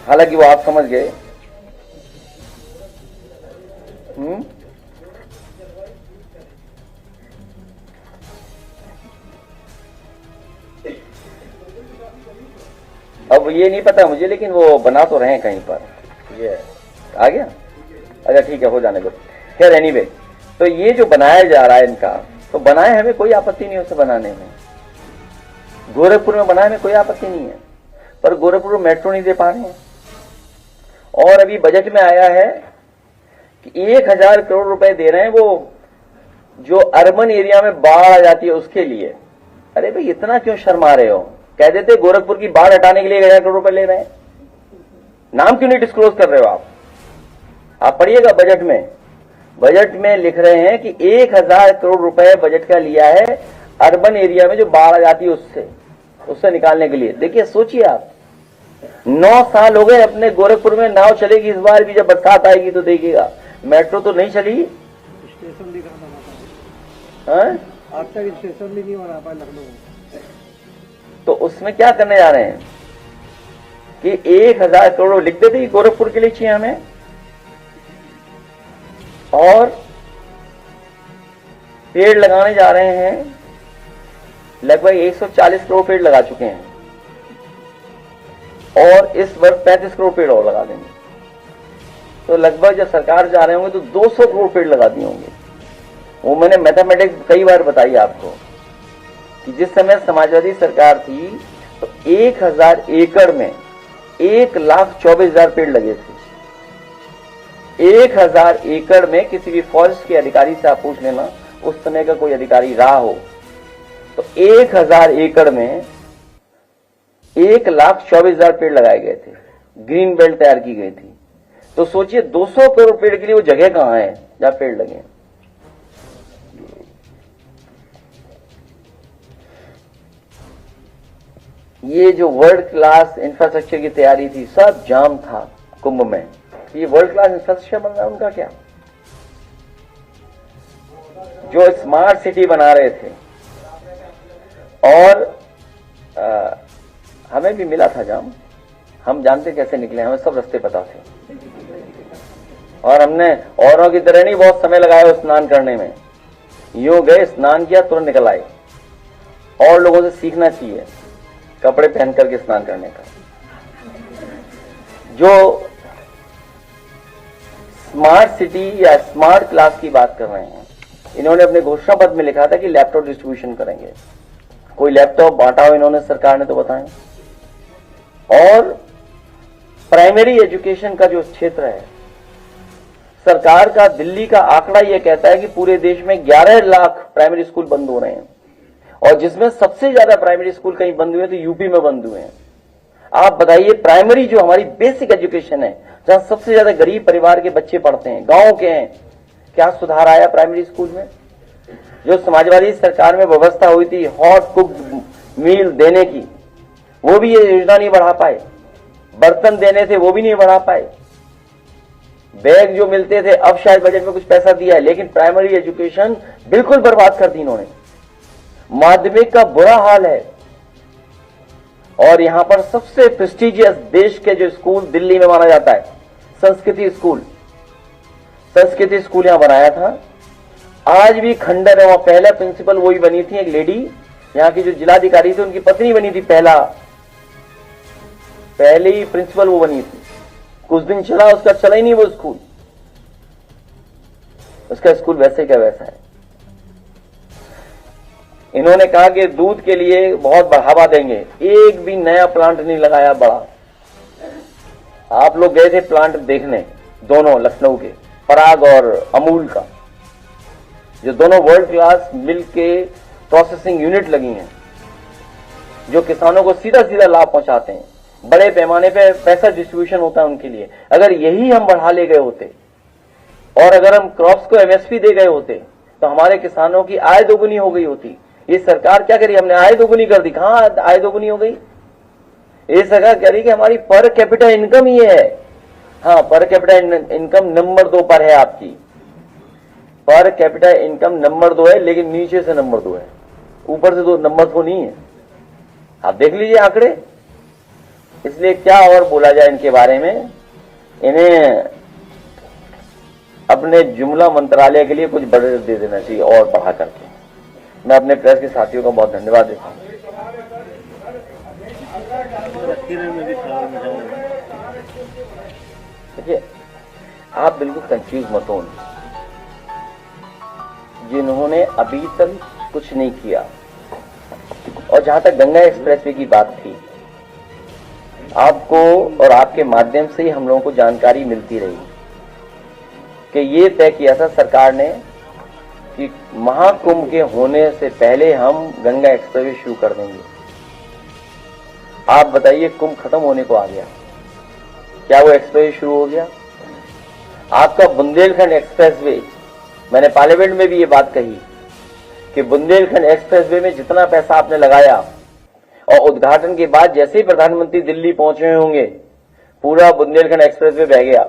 हालांकि वो आप समझ गए। अब ये नहीं पता मुझे, लेकिन वो बना तो रहे हैं कहीं पर। ये आ गया, अच्छा ठीक है, हो जाने दो। खैर एनीवे, तो ये जो बनाया जा रहा है इनका, तो बनाए, हमें कोई आपत्ति नहीं उसे बनाने में। गोरखपुर में बनाने में कोई आपत्ति नहीं है, पर गोरखपुर में मेट्रो नहीं दे पा रहे हैं। और अभी बजट में आया है कि 1000 करोड़ रुपए दे रहे हैं वो जो अर्बन एरिया में बाढ़ आ जाती है उसके लिए। अरे भाई, इतना क्यों शर्मा रहे हो, कह देते गोरखपुर की बाढ़ हटाने के लिए 1000 करोड़ रुपए ले रहे हैं, नाम क्यों नहीं डिस्क्लोज कर रहे हो आप पढ़िएगा बजट में लिख रहे हैं कि 1000 करोड़ रुपए बजट का लिया है अर्बन एरिया में जो बाढ़ आ जाती है उससे निकालने के लिए। देखिए, सोचिए आप, 9 साल हो गए अपने गोरखपुर में नाव चलेगी, इस बार भी जब बरसात आएगी तो देखिएगा, मेट्रो तो नहीं चली, स्टेशन भी कहाँ बना पाया, आज तक स्टेशन भी नहीं बना पाया लखनऊ। तो उसमें क्या करने जा रहे हैं कि 1000 करोड़ लिख देते कि गोरखपुर के लिए चाहिए हमें, और पेड़ लगाने जा रहे हैं। लगभग 140 करोड़ पेड़ लगा चुके हैं, और इस वर्ष 35 करोड़ पेड़ और लगा देंगे। तो लगभग जब सरकार जा रहे होंगे तो 200 करोड़ पेड़ लगा दिए होंगे। वो मैंने मैथमेटिक्स कई बार बताई आपको कि जिस समय समाजवादी सरकार थी तो 1000 एकड़ में 1,24,000 पेड़ लगे थे। 1000 एकड़ में किसी भी फॉरेस्ट के अधिकारी से आप पूछ लेना, उस समय का कोई अधिकारी रहा हो, तो 1000 एकड़ में 1,24,000 पेड़ लगाए गए थे, ग्रीन बेल्ट तैयार की गई थी। तो सोचिए 200 करोड़ पेड़ के लिए वो जगह कहां है जहां पेड़ लगे। ये जो वर्ल्ड क्लास इंफ्रास्ट्रक्चर की तैयारी थी, सब जाम था कुंभ में, ये वर्ल्ड क्लास इंफ्रास्ट्रक्चर बन रहा है उनका क्या? जो स्मार्ट सिटी बना रहे थे, और हमें भी मिला था जाम, हम जानते कैसे निकले, हमें सब रास्ते पता थे, और हमने औरों की तरह नहीं बहुत समय लगाया स्नान करने में। यूं गए, स्नान किया, तुरंत निकल आए। और लोगों से सीखना चाहिए कपड़े पहन करके स्नान करने का। जो स्मार्ट सिटी या स्मार्ट क्लास की बात कर रहे हैं, इन्होंने अपने घोषणा पत्र में लिखा था कि लैपटॉप डिस्ट्रीब्यूशन करेंगे। कोई लैपटॉप बांटा हो इन्होंने, सरकार ने तो बताएं। और प्राइमरी एजुकेशन का जो क्षेत्र है, सरकार का, दिल्ली का आंकड़ा यह कहता है कि पूरे देश में 11 लाख प्राइमरी स्कूल बंद हो रहे हैं, और जिसमें सबसे ज्यादा प्राइमरी स्कूल कहीं बंद हुए तो यूपी में बंद हुए हैं। आप बताइए, प्राइमरी जो हमारी बेसिक एजुकेशन है, जहां सबसे ज्यादा गरीब परिवार के बच्चे पढ़ते हैं, गांव के हैं, क्या सुधार आया प्राइमरी स्कूल में? जो समाजवादी सरकार में व्यवस्था हुई थी हॉट कुक्ड मील देने की, वो भी ये योजना नहीं बढ़ा पाए। बर्तन देने थे, वो भी नहीं बढ़ा पाए। बैग जो मिलते थे, अब शायद बजट में कुछ पैसा दिया है, लेकिन प्राइमरी एजुकेशन बिल्कुल बर्बाद कर दी इन्होंने। माध्यमिक का बुरा हाल है। और यहां पर सबसे प्रेस्टिजियस देश के जो स्कूल दिल्ली में माना जाता है, संस्कृति स्कूल, संस्कृति स्कूल यहां बनाया था। आज भी खंडर है, वहां पहला प्रिंसिपल वही बनी थी, एक लेडी, यहां की जो जिलाधिकारी थी उनकी पत्नी बनी थी, पहली प्रिंसिपल वो बनी थी। कुछ दिन चला, उसका चला ही नहीं वो स्कूल, उसका स्कूल वैसे का वैसा है। इन्होंने कहा कि दूध के लिए बहुत बढ़ावा देंगे, एक भी नया प्लांट नहीं लगाया बड़ा। आप लोग गए थे प्लांट देखने, दोनों लखनऊ के, पराग और अमूल का, जो दोनों वर्ल्ड क्लास मिल्क के प्रोसेसिंग यूनिट लगी हैं, जो किसानों को सीधा सीधा लाभ पहुंचाते हैं। बड़े पैमाने पे पैसा डिस्ट्रीब्यूशन होता है उनके लिए। अगर यही हम बढ़ा ले गए होते, और अगर हम क्रॉप्स को एमएसपी दे गए होते, तो हमारे किसानों की आय दोगुनी हो गई होती। ये सरकार क्या करी, हमने आय दोगुनी कर दी। कहां आय दोगुनी हो गई? ये सरकार कह रही कि हमारी पर कैपिटा इनकम ये है। हाँ, पर कैपिटा इनकम नंबर 2 पर है आपकी। पर कैपिटा इनकम नंबर 2 है, लेकिन नीचे से नंबर 2 है, ऊपर से तो नंबर 2 नहीं है। आप देख लीजिए आंकड़े। इसलिए क्या और बोला जाए इनके बारे में। इन्हें अपने जुमला मंत्रालय के लिए कुछ बजट दे देना चाहिए और बढ़ा करके। मैं अपने प्रेस के साथियों का बहुत धन्यवाद देता हूं। देखिए, आप बिल्कुल कंफ्यूज मत हो। जिन्होंने अभी तक कुछ नहीं किया, और जहां तक गंगा एक्सप्रेसवे की बात थी, आपको और आपके माध्यम से ही हम लोगों को जानकारी मिलती रही कि ये तय किया था सरकार ने कि महाकुंभ के होने से पहले हम गंगा एक्सप्रेसवे शुरू कर देंगे। आप बताइए, कुंभ खत्म होने को आ गया, क्या वो एक्सप्रेसवे शुरू हो गया? आपका बुंदेलखंड एक्सप्रेसवे, मैंने पार्लियामेंट में भी ये बात कही कि बुंदेलखंड एक्सप्रेसवे में जितना पैसा आपने लगाया, और उद्घाटन के बाद जैसे ही प्रधानमंत्री दिल्ली पहुंचे होंगे, पूरा बुंदेलखंड एक्सप्रेसवे बह गया।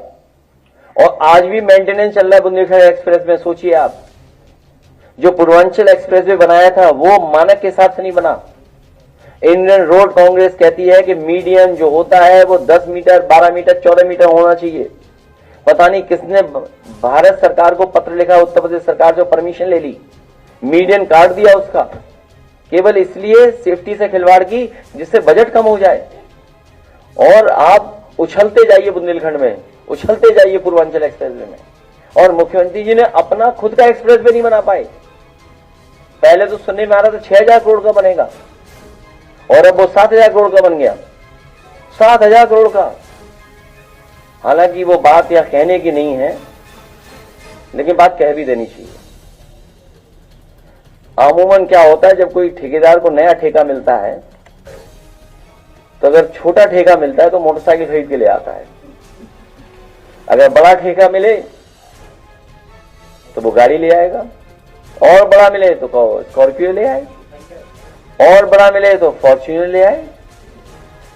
और आज भी मेंटेनेंस चल रहा है बुंदेलखंड एक्सप्रेस में। सोचिए आप, जो पूर्वांचल एक्सप्रेसवे बनाया था वो मानक के हिसाब से नहीं बना। इंडियन रोड कांग्रेस कहती है कि मीडियम जो होता है वो 10 मीटर, 12 मीटर, 14 मीटर होना चाहिए। पता नहीं किसने भारत सरकार को पत्र लिखा, उत्तर प्रदेश सरकार से परमिशन ले ली, मीडियन काट दिया उसका, केवल इसलिए सेफ्टी से खिलवाड़ की जिससे बजट कम हो जाए। और आप उछलते जाइए बुंदेलखंड में, उछलते जाइए पूर्वांचल एक्सप्रेसवे में, और मुख्यमंत्री जी ने अपना खुद का एक्सप्रेसवे नहीं बना पाए। पहले तो सुनने में आ रहा था 6000 करोड़ का बनेगा, और अब वो 7000 करोड़ का बन गया। 7000 करोड़ का। हालांकि वो बात यह कहने की नहीं है, लेकिन बात कह भी देनी चाहिए। अमूमन क्या होता है, जब कोई ठेकेदार को नया ठेका मिलता है, तो अगर छोटा ठेका मिलता है तो मोटरसाइकिल खरीद के ले आता है। अगर बड़ा ठेका मिले तो वो गाड़ी ले आएगा, और बड़ा मिले तो स्कॉर्पियो ले आए, और बड़ा मिले तो फॉर्च्यूनर ले आए।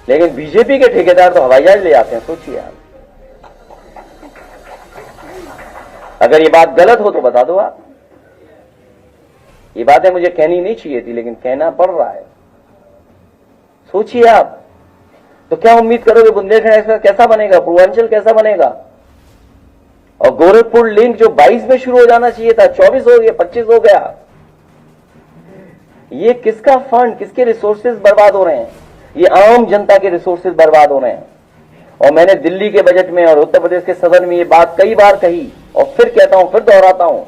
लेकिन बीजेपी के ठेकेदार तो हवाई जहाज ले आते हैं। सोचिए आप, अगर ये बात गलत हो तो बता दो आप। ये बातें मुझे कहनी नहीं चाहिए थी, लेकिन कहना पड़ रहा है। सोचिए आप, तो क्या उम्मीद करोगे बुंदेलखंड एक्सप्रेस कैसा बनेगा, पूर्वांचल कैसा बनेगा? और गोरखपुर लिंक जो 22 में शुरू हो जाना चाहिए था, 24 हो गया, 25 हो गया। ये किसका फंड, किसके रिसोर्सेज बर्बाद हो रहे हैं? ये आम जनता के रिसोर्सेज बर्बाद हो रहे हैं। और मैंने दिल्ली के बजट में और उत्तर प्रदेश के सदन में ये बात कई बार कही, और फिर कहता हूं, फिर दोहराता हूं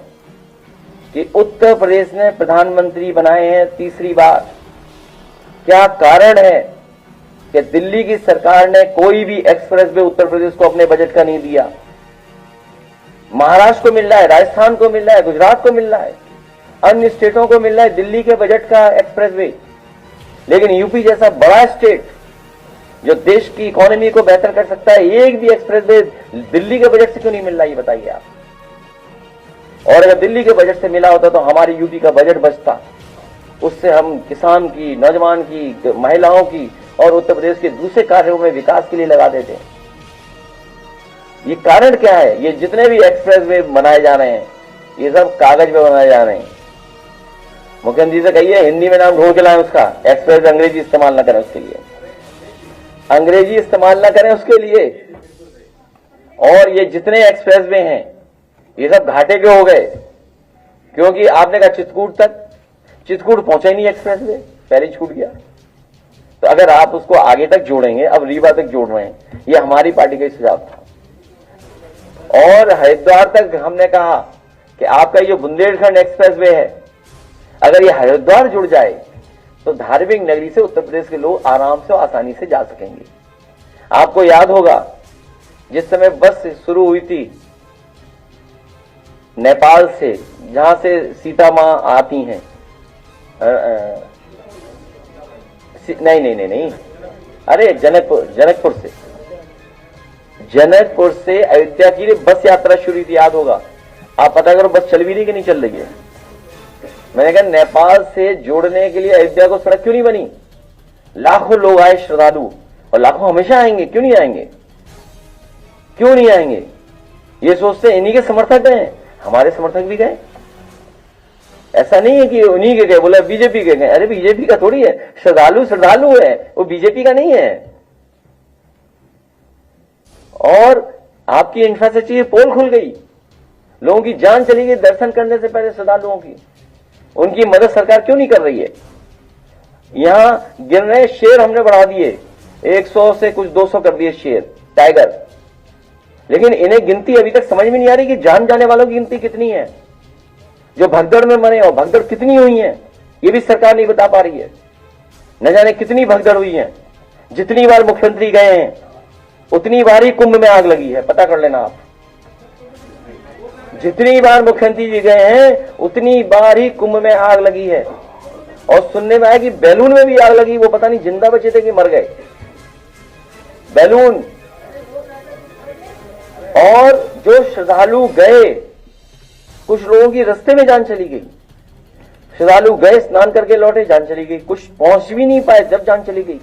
कि उत्तर प्रदेश ने प्रधानमंत्री बनाए हैं तीसरी बार। क्या कारण है कि दिल्ली की सरकार ने कोई भी एक्सप्रेस वे उत्तर प्रदेश को अपने बजट का नहीं दिया? महाराष्ट्र को मिल रहा है, राजस्थान को मिल रहा है, गुजरात को मिल रहा है, अन्य स्टेटों को मिल रहा है दिल्ली के बजट का एक्सप्रेस वे। लेकिन यूपी जैसा बड़ा स्टेट जो देश की इकोनॉमी को बेहतर कर सकता है, एक भी एक्सप्रेस वे दिल्ली के बजट से क्यों नहीं मिल रहा, ये बताइए आप। और अगर दिल्ली के बजट से मिला होता तो हमारी यूपी का बजट बचता, उससे हम किसान की, नौजवान की, महिलाओं की और उत्तर प्रदेश के दूसरे कार्यों में विकास के लिए लगा देते। ये कारण क्या है? ये जितने भी एक्सप्रेस वे बनाए जा रहे हैं, ये सब कागज पे बनाए जा रहे हैं। मुख्यमंत्री से कहिए हिंदी में नाम ढूंढ के लाएं उसका, एक्सप्रेस अंग्रेजी इस्तेमाल ना करें उसके लिए, अंग्रेजी इस्तेमाल ना करें उसके लिए। और ये जितने एक्सप्रेस वे हैं ये सब घाटे के हो गए, क्योंकि आपने कहा चित्रकूट तक, चित्रकूट पहुंचा ही नहीं एक्सप्रेस वे, पहले छूट गया। तो अगर आप उसको आगे तक जोड़ेंगे, अब रीवा तक जोड़ रहे हैं, ये हमारी पार्टी का सुझाव था। और हरिद्वार तक हमने कहा कि आपका ये बुंदेलखंड एक्सप्रेस वे है, अगर ये हरिद्वार जुड़ जाए तो धार्मिक नगरी से उत्तर प्रदेश के लोग आराम से आसानी से जा सकेंगे। आपको याद होगा जिस समय बस शुरू हुई थी नेपाल से, जहां से सीता मां आती हैं, नहीं, अरे जनकपुर से अयोध्या की बस यात्रा शुरू हुई थी, याद होगा। आप पता करो बस चल भी रही कि नहीं चल रही है। मैंने कहा नेपाल से जोड़ने के लिए अयोध्या को सड़क क्यों नहीं बनी? लाखों लोग आए श्रद्धालु, और लाखों हमेशा आएंगे, क्यों नहीं आएंगे? क्यों नहीं आएंगे? ये सोचते इन्हीं के समर्थक गए, हमारे समर्थक भी गए। ऐसा नहीं है कि उन्हीं के गए, बोला बीजेपी के गए। अरे बीजेपी का थोड़ी है, श्रद्धालु है, वो बीजेपी का नहीं है। और आपकी इंफ्रास्ट्रक्चर पोल खुल गई, लोगों की जान चली गई दर्शन करने से पहले श्रद्धालुओं की। उनकी मदद सरकार क्यों नहीं कर रही है? यहां गिन रहे शेर हमने बढ़ा दिए, 100 से कुछ 200 कर दिए शेर, टाइगर, लेकिन इन्हें गिनती अभी तक समझ में नहीं आ रही कि जान जाने वालों की गिनती कितनी है, जो भगदड़ में मरे, और भगदड़ कितनी हुई है ये भी सरकार नहीं बता पा रही है। न जाने कितनी भगदड़ हुई है। जितनी बार मुख्यमंत्री गए हैं उतनी बार ही कुंभ में आग लगी है, पता कर लेना आप। जितनी बार मुख्यमंत्री जी गए हैं उतनी बार ही कुंभ में आग लगी है। और सुनने में आया कि बैलून में भी आग लगी, वो पता नहीं जिंदा बचे थे कि मर गए। बैलून। और जो श्रद्धालु गए, कुछ लोगों की रास्ते में जान चली गई। श्रद्धालु गए, स्नान करके लौटे, जान चली गई। कुछ पहुंच भी नहीं पाए जब जान चली गई।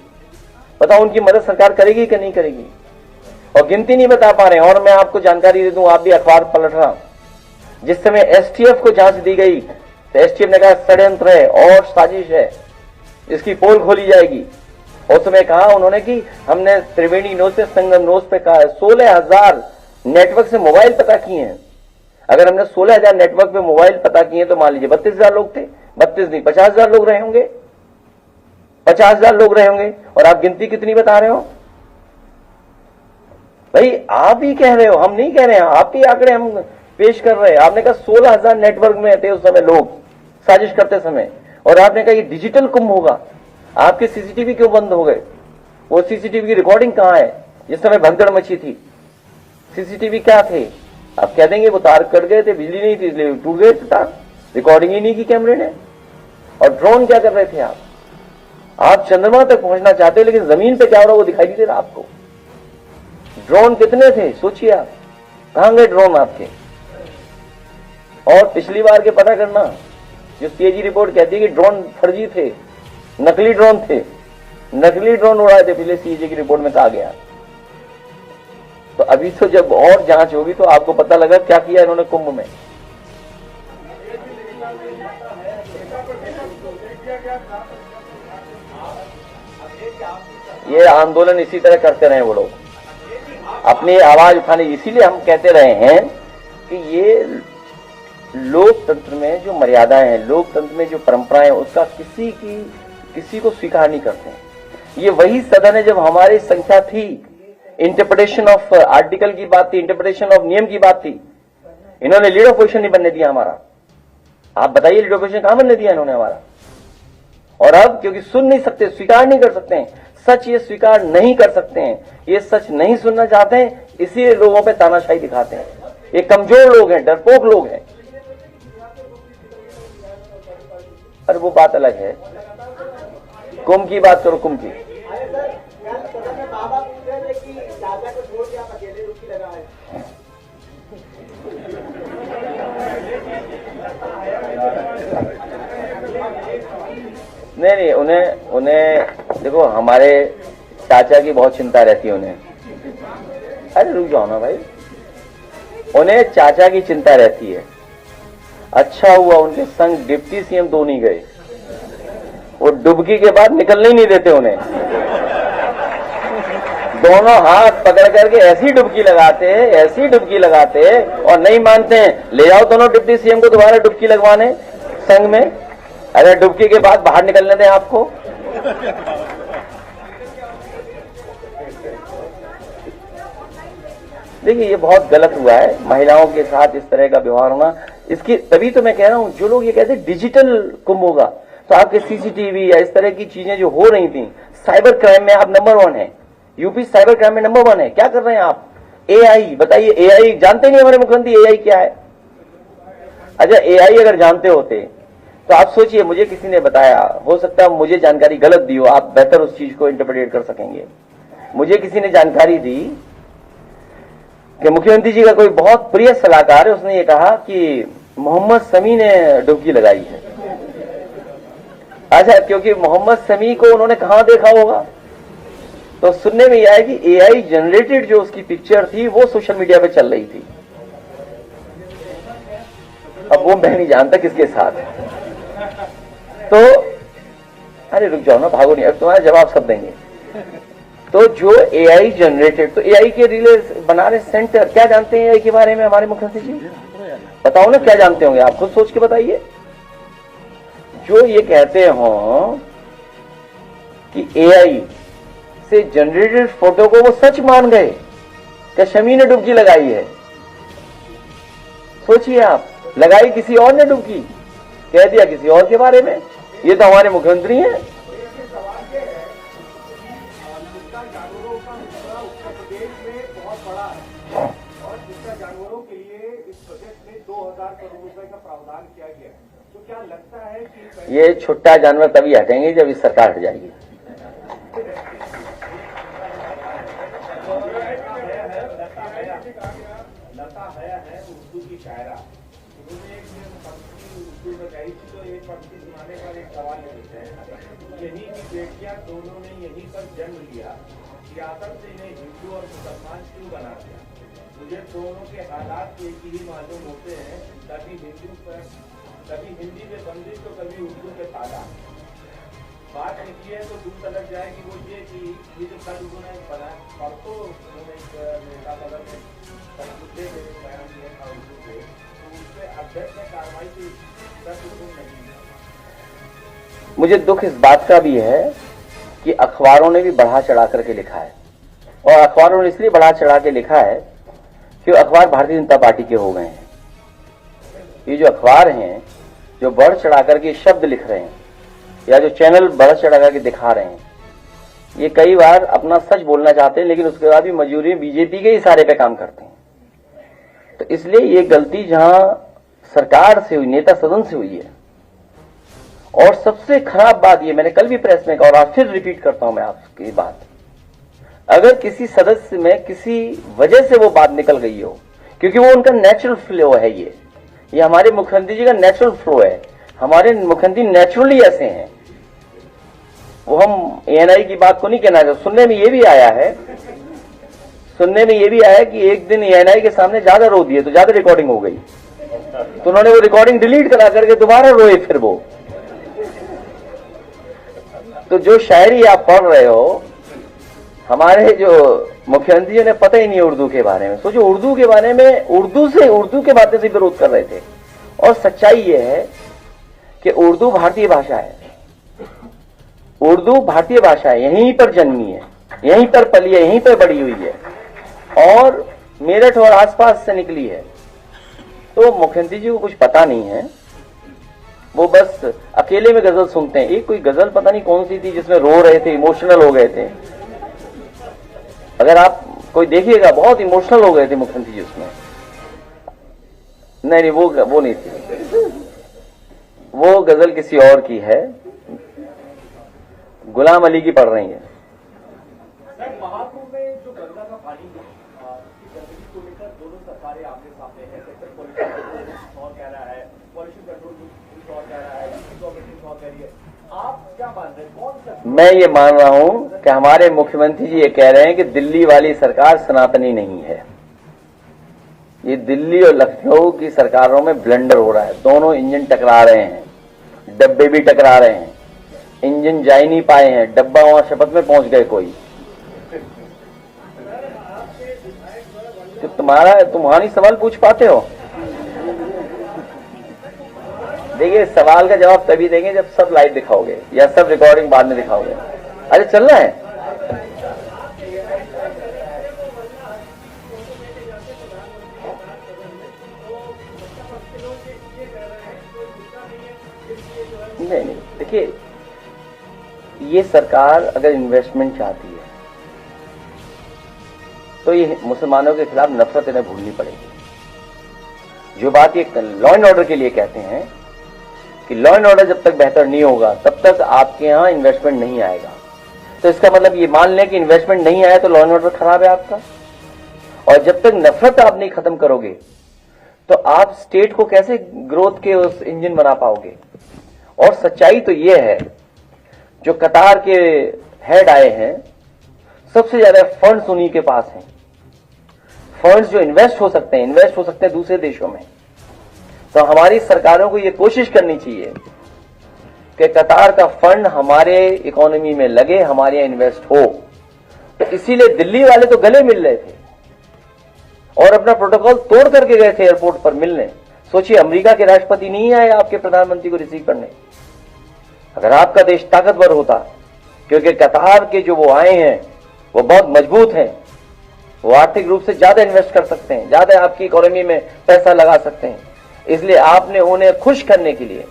बताओ उनकी मदद सरकार करेगी कि नहीं करेगी? और गिनती नहीं बता पा रहे हैं। और मैं आपको जानकारी दे दूं, आप भी अखबार पलट रहा, जिस समय एसटीएफ को जांच दी गई तो एसटीएफ ने कहा षड्यंत्र है और साजिश है, इसकी पोल खोली जाएगी। उस समय कहा उन्होंने कि हमने त्रिवेणी नोज से संगम नोज पे कहा 16,000 नेटवर्क से मोबाइल पता किए हैं। अगर हमने 16,000 नेटवर्क पे मोबाइल पता किए तो मान लीजिए 32,000 लोग थे, 32 नहीं 50,000 लोग रहे होंगे, 50,000 लोग रहे होंगे। और आप गिनती कितनी बता रहे हो भाई? आप ही कह रहे हो, हम नहीं कह रहे हैं, आप ही आंकड़े हम पेश कर रहे हैं। आपने कहा 16,000 नेटवर्क में थे उस समय लोग साजिश करते समय, और आपने कहा ये डिजिटल कुंभ होगा। आपके सीसीटीवी क्यों बंद हो गए? वो सीसीटीवी की रिकॉर्डिंग कहां है जिस समय भगदड़ मची थी? सीसीटीवी क्या थे? आप कह देंगे वो तार कट गए थे, बिजली नहीं थी इसलिए टूट गए थे तार, रिकॉर्डिंग ही नहीं की कैमरे ने। और ड्रोन क्या कर रहे थे आप चंद्रमा तक पहुंचना चाहते हो, लेकिन जमीन पे क्या हो रहा वो दिखाई नहीं दे रहा आपको। ड्रोन कितने थे सोचिए आप, कहां गए ड्रोन आपके? और पिछली बार के पता करना, जो सीएजी रिपोर्ट कहती है कि ड्रोन फर्जी थे, नकली ड्रोन थे, नकली ड्रोन उड़ाए थे, पिछले सीएजी की रिपोर्ट में कहा गया। तो अभी तो जब और जांच होगी तो आपको पता लगा क्या किया इन्होंने कुंभ में। ये आंदोलन इसी तरह करते रहे वो लोग, अपनी आवाज उठाने। इसीलिए हम कहते रहे हैं कि ये लोकतंत्र में जो मर्यादाएं हैं, लोकतंत्र में जो परंपराएं हैं, उसका किसी को स्वीकार नहीं करते हैं। ये वही सदन है जब हमारी संख्या थी, इंटरप्रिटेशन ऑफ आर्टिकल की बात थी, इंटरप्रिटेशन ऑफ नियम की बात थी। इन्होंने लीड ऑफ पोजिशन नहीं बनने दिया हमारा। आप बताइए लीड ऑफ पोजिशन कहां बनने दिया इन्होंने हमारा। और अब क्योंकि सुन नहीं सकते, स्वीकार नहीं कर सकते हैं, सच ये स्वीकार नहीं कर सकते हैं, ये सच नहीं सुनना चाहते हैं, इसीलिए लोगों पे तानाशाही दिखाते हैं। ये कमजोर लोग हैं, डरपोक लोग हैं। अरे वो बात अलग है, कुंभ की बात करो, कुंभ की। नहीं, उन्हें देखो, हमारे चाचा की बहुत चिंता रहती है उन्हें। अरे रुक जाओ ना भाई, उन्हें चाचा की चिंता रहती है। अच्छा हुआ उनके संग डिप्टी सीएम दो नहीं गए, वो डुबकी के बाद निकलने ही नहीं देते उन्हें। दोनों हाथ पकड़ करके ऐसी डुबकी लगाते और नहीं मानते हैं, ले जाओ दोनों डिप्टी सीएम को दोबारा डुबकी लगवाने संघ में। अरे डुबकी के बाद बाहर निकलने दें आपको। देखिए ये बहुत गलत हुआ है, महिलाओं के साथ इस तरह का व्यवहार होना। इसकी तभी तो मैं कह रहा हूं, जो लोग ये कहते हैं डिजिटल कुंभ होगा, तो आपके सीसीटीवी या इस तरह की चीजें जो हो रही थी, साइबर क्राइम में आप नंबर 1 है, यूपी साइबर क्राइम में नंबर 1 है। क्या कर रहे हैं आप? एआई, बताइए एआई जानते नहीं हमारे मुख्यमंत्री एआई क्या है? अच्छा एआई अगर जानते होते तो आप सोचिए, मुझे किसी ने बताया, हो सकता है मुझे जानकारी गलत दी हो, आप बेहतर उस चीज को इंटरप्रेट कर सकेंगे। मुझे किसी ने जानकारी दी कि मुख्यमंत्री जी का कोई बहुत प्रिय सलाहकार है, उसने ये कहा कि मोहम्मद शमी ने डुबकी लगाई है। अच्छा, क्योंकि मोहम्मद शमी को उन्होंने कहां देखा होगा, तो सुनने में यह है कि एआई जनरेटेड जो उसकी पिक्चर थी वो सोशल मीडिया पे चल रही थी। अब वो मैं नहीं जानता किसके साथ है। तो अरे रुक जाओ ना, भागो नहीं, अब तुम्हारा जवाब सब देंगे। तो जो एआई जनरेटेड, तो एआई के रिले बना रहे सेंटर, क्या जानते हैं एआई के बारे में हमारे मुख्यमंत्री जी? बताओ ना क्या जानते होंगे, आप खुद सोच के बताइए। जो ये कहते हो कि एआई से जनरेटेड फोटो को वो सच मान गए कि शमी ने डुबकी लगाई है। सोचिए आप, लगाई किसी और ने डुबकी, कह दिया किसी और के बारे में। ये तो हमारे मुख्यमंत्री हैं। जानवरों के लिए इस बजट में 2000 करोड़ रुपए का प्रावधान किया गया है, तो क्या लगता है कि ये छुट्टा जानवर तभी हटेंगे जब इस सरकार हट जाएगी। लता हया है उर्दू की शायरा, उन्होंने एक पंक्ति उर्दू में गाई थी, तो एक पंक्ति सुनाने पर एक सवाल लेते हैं, यही की बेटियां दोनों ने यहीं पर जन्म लिया, सियासत से इन्हें हिंदू और मुसलमान क्यों बना दिया? मुझे दोनों के हालात एक ही मालूम होते हैं, कभी हिंदी में बंदिश तो कभी उर्दू में ताला। बात लिखी है तो दूर तलक जाएगी वो ये कि ये जो कल उन्होंने बनाया, परसों उन्होंने नेता दल में मुद्दे में बयान दिया था उर्दू पे, तो उस पर अध्यक्ष ने कार्रवाई की नहीं। मुझे दुख इस बात का भी है कि अखबारों ने भी बढ़ा चढ़ा करके लिखा है, और अखबारों ने इसलिए बढ़ा चढ़ा के लिखा है कि अखबार भारतीय जनता पार्टी के हो गए हैं। ये जो अखबार हैं जो बढ़ चढ़ा करके शब्द लिख रहे हैं, या जो चैनल बढ़ चढ़ा करके दिखा रहे हैं, ये कई बार अपना सच बोलना चाहते हैं, लेकिन उसके बाद भी मजबूरी बीजेपी के इशारे पे काम करते हैं। तो इसलिए ये गलती जहां सरकार से हुई, नेता सदन से हुई है। और सबसे खराब बात ये, मैंने कल भी प्रेस में कहा और आज फिर रिपीट करता हूं मैं आपकी बात, अगर किसी सदस्य में किसी वजह से वो बात निकल गई हो, क्योंकि वो उनका नेचुरल फ्लो है, ये हमारे मुख्यमंत्री जी का नेचुरल फ्लो है। हमारे मुख्यमंत्री नेचुरली ऐसे हैं, वो हम एएनआई की बात को नहीं कहना चाहते। सुनने में ये भी आया है सुनने में ये भी आया कि एक दिन एएनआई के सामने ज्यादा रो दिए तो ज्यादा रिकॉर्डिंग हो गई, तो उन्होंने वो रिकॉर्डिंग डिलीट करा करके दोबारा रोए फिर वो। तो जो शायरी आप पढ़ रहे हो, हमारे जो मुख्यमंत्री जी ने पता ही नहीं उर्दू के बारे में। सोचो, उर्दू के बारे में, उर्दू के बातें से विरोध कर रहे थे। और सच्चाई ये है कि उर्दू भारतीय भाषा है, उर्दू भारतीय भाषा है, यहीं पर जन्मी है, यहीं पर पली है, यहीं पर बड़ी हुई है और मेरठ और आसपास से निकली है। तो मुख्यमंत्री जी को कुछ पता नहीं है, वो बस अकेले में गजल सुनते हैं। एक कोई गजल पता नहीं कौन सी थी जिसमें रो रहे थे, इमोशनल हो गए थे। अगर आप कोई देखिएगा, बहुत इमोशनल हो गए थे मुख्यमंत्री जी उसमें। नहीं, वो नहीं थी, वो गजल किसी और की है, गुलाम अली की पढ़ रही है। महाकुंभ में जो गंगा का पानी की गंदगी को लेकर दोनों सरकारें आमने सामने हैं। सेक्टर पॉल्यूशन और कह रहा है, पॉल्यूशन कंट्रोल कुछ और कह रहा है, गवर्नमेंट और कह रही है। आप क्या मान रहे हैं, कौन सा? मैं ये मान रहा हूं कि हमारे मुख्यमंत्री जी ये कह रहे हैं कि दिल्ली वाली सरकार सनातनी नहीं है। ये दिल्ली और लखनऊ की सरकारों में ब्लंडर हो रहा है। दोनों इंजन टकरा रहे हैं, डब्बे भी टकरा रहे हैं, इंजन जा ही नहीं पाए हैं, डब्बा वहां शपथ में पहुंच गए कोई। तो तुम्हारी सवाल पूछ पाते हो? देखिए, सवाल का जवाब तभी देंगे जब सब लाइव दिखाओगे या सब रिकॉर्डिंग बाद में दिखाओगे। अरे चलना है, नहीं, देखिए, ये सरकार अगर इन्वेस्टमेंट चाहती है तो ये मुसलमानों के खिलाफ नफरत इन्हें भूलनी पड़ेगी। जो बात ये लॉ एंड ऑर्डर के लिए कहते हैं कि लॉ एंड ऑर्डर जब तक बेहतर नहीं होगा तब तक आपके यहां इन्वेस्टमेंट नहीं आएगा। तो इसका मतलब ये मान लें कि इन्वेस्टमेंट नहीं आया तो लॉ एंड ऑर्डर खराब है आपका। और जब तक नफरत आप नहीं खत्म करोगे तो आप स्टेट को कैसे ग्रोथ के उस इंजन बना पाओगे। और सच्चाई तो ये है, जो कतार के हेड आए हैं, सबसे ज्यादा फंड्स उन्हीं के पास हैं। फंड्स जो इन्वेस्ट हो सकते हैं दूसरे देशों में। तो हमारी सरकारों को ये कोशिश करनी चाहिए कि कतार का फंड हमारे इकोनॉमी में लगे, हमारे यहां इन्वेस्ट हो। तो इसीलिए दिल्ली वाले तो गले मिल रहे थे और अपना प्रोटोकॉल तोड़ करके गए थे एयरपोर्ट पर मिलने। सोचिए, अमेरिका के राष्ट्रपति नहीं आए आपके प्रधानमंत्री को रिसीव करने। अगर आपका देश ताकतवर होता, क्योंकि कतार के जो वो आए हैं वो बहुत मजबूत हैं, वो आर्थिक रूप से ज्यादा इन्वेस्ट कर सकते हैं, ज्यादा आपकी इकोनॉमी में पैसा लगा सकते हैं। इसलिए आपने उन्हें खुश करने के लिए,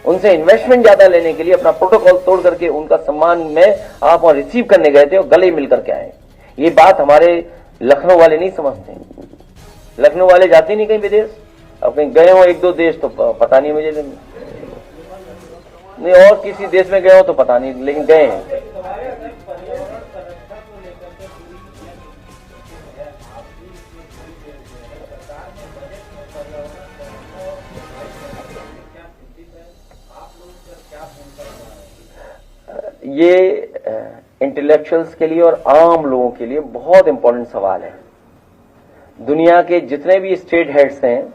उनसे इन्वेस्टमेंट ज्यादा लेने के लिए अपना प्रोटोकॉल तोड़ करके उनका सम्मान में आप वहां रिसीव करने गए थे और गले मिल करके आए। ये बात हमारे लखनऊ वाले नहीं समझते। लखनऊ वाले जाते नहीं कहीं विदेश, अब कहीं गए हो एक दो देश तो पता नहीं मुझे, नहीं और किसी देश में गए हो तो पता नहीं, लेकिन गए हैं। ये इंटेलेक्चुअल्स के लिए और आम लोगों के लिए बहुत इंपॉर्टेंट सवाल है। दुनिया के जितने भी स्टेट हेड्स हैं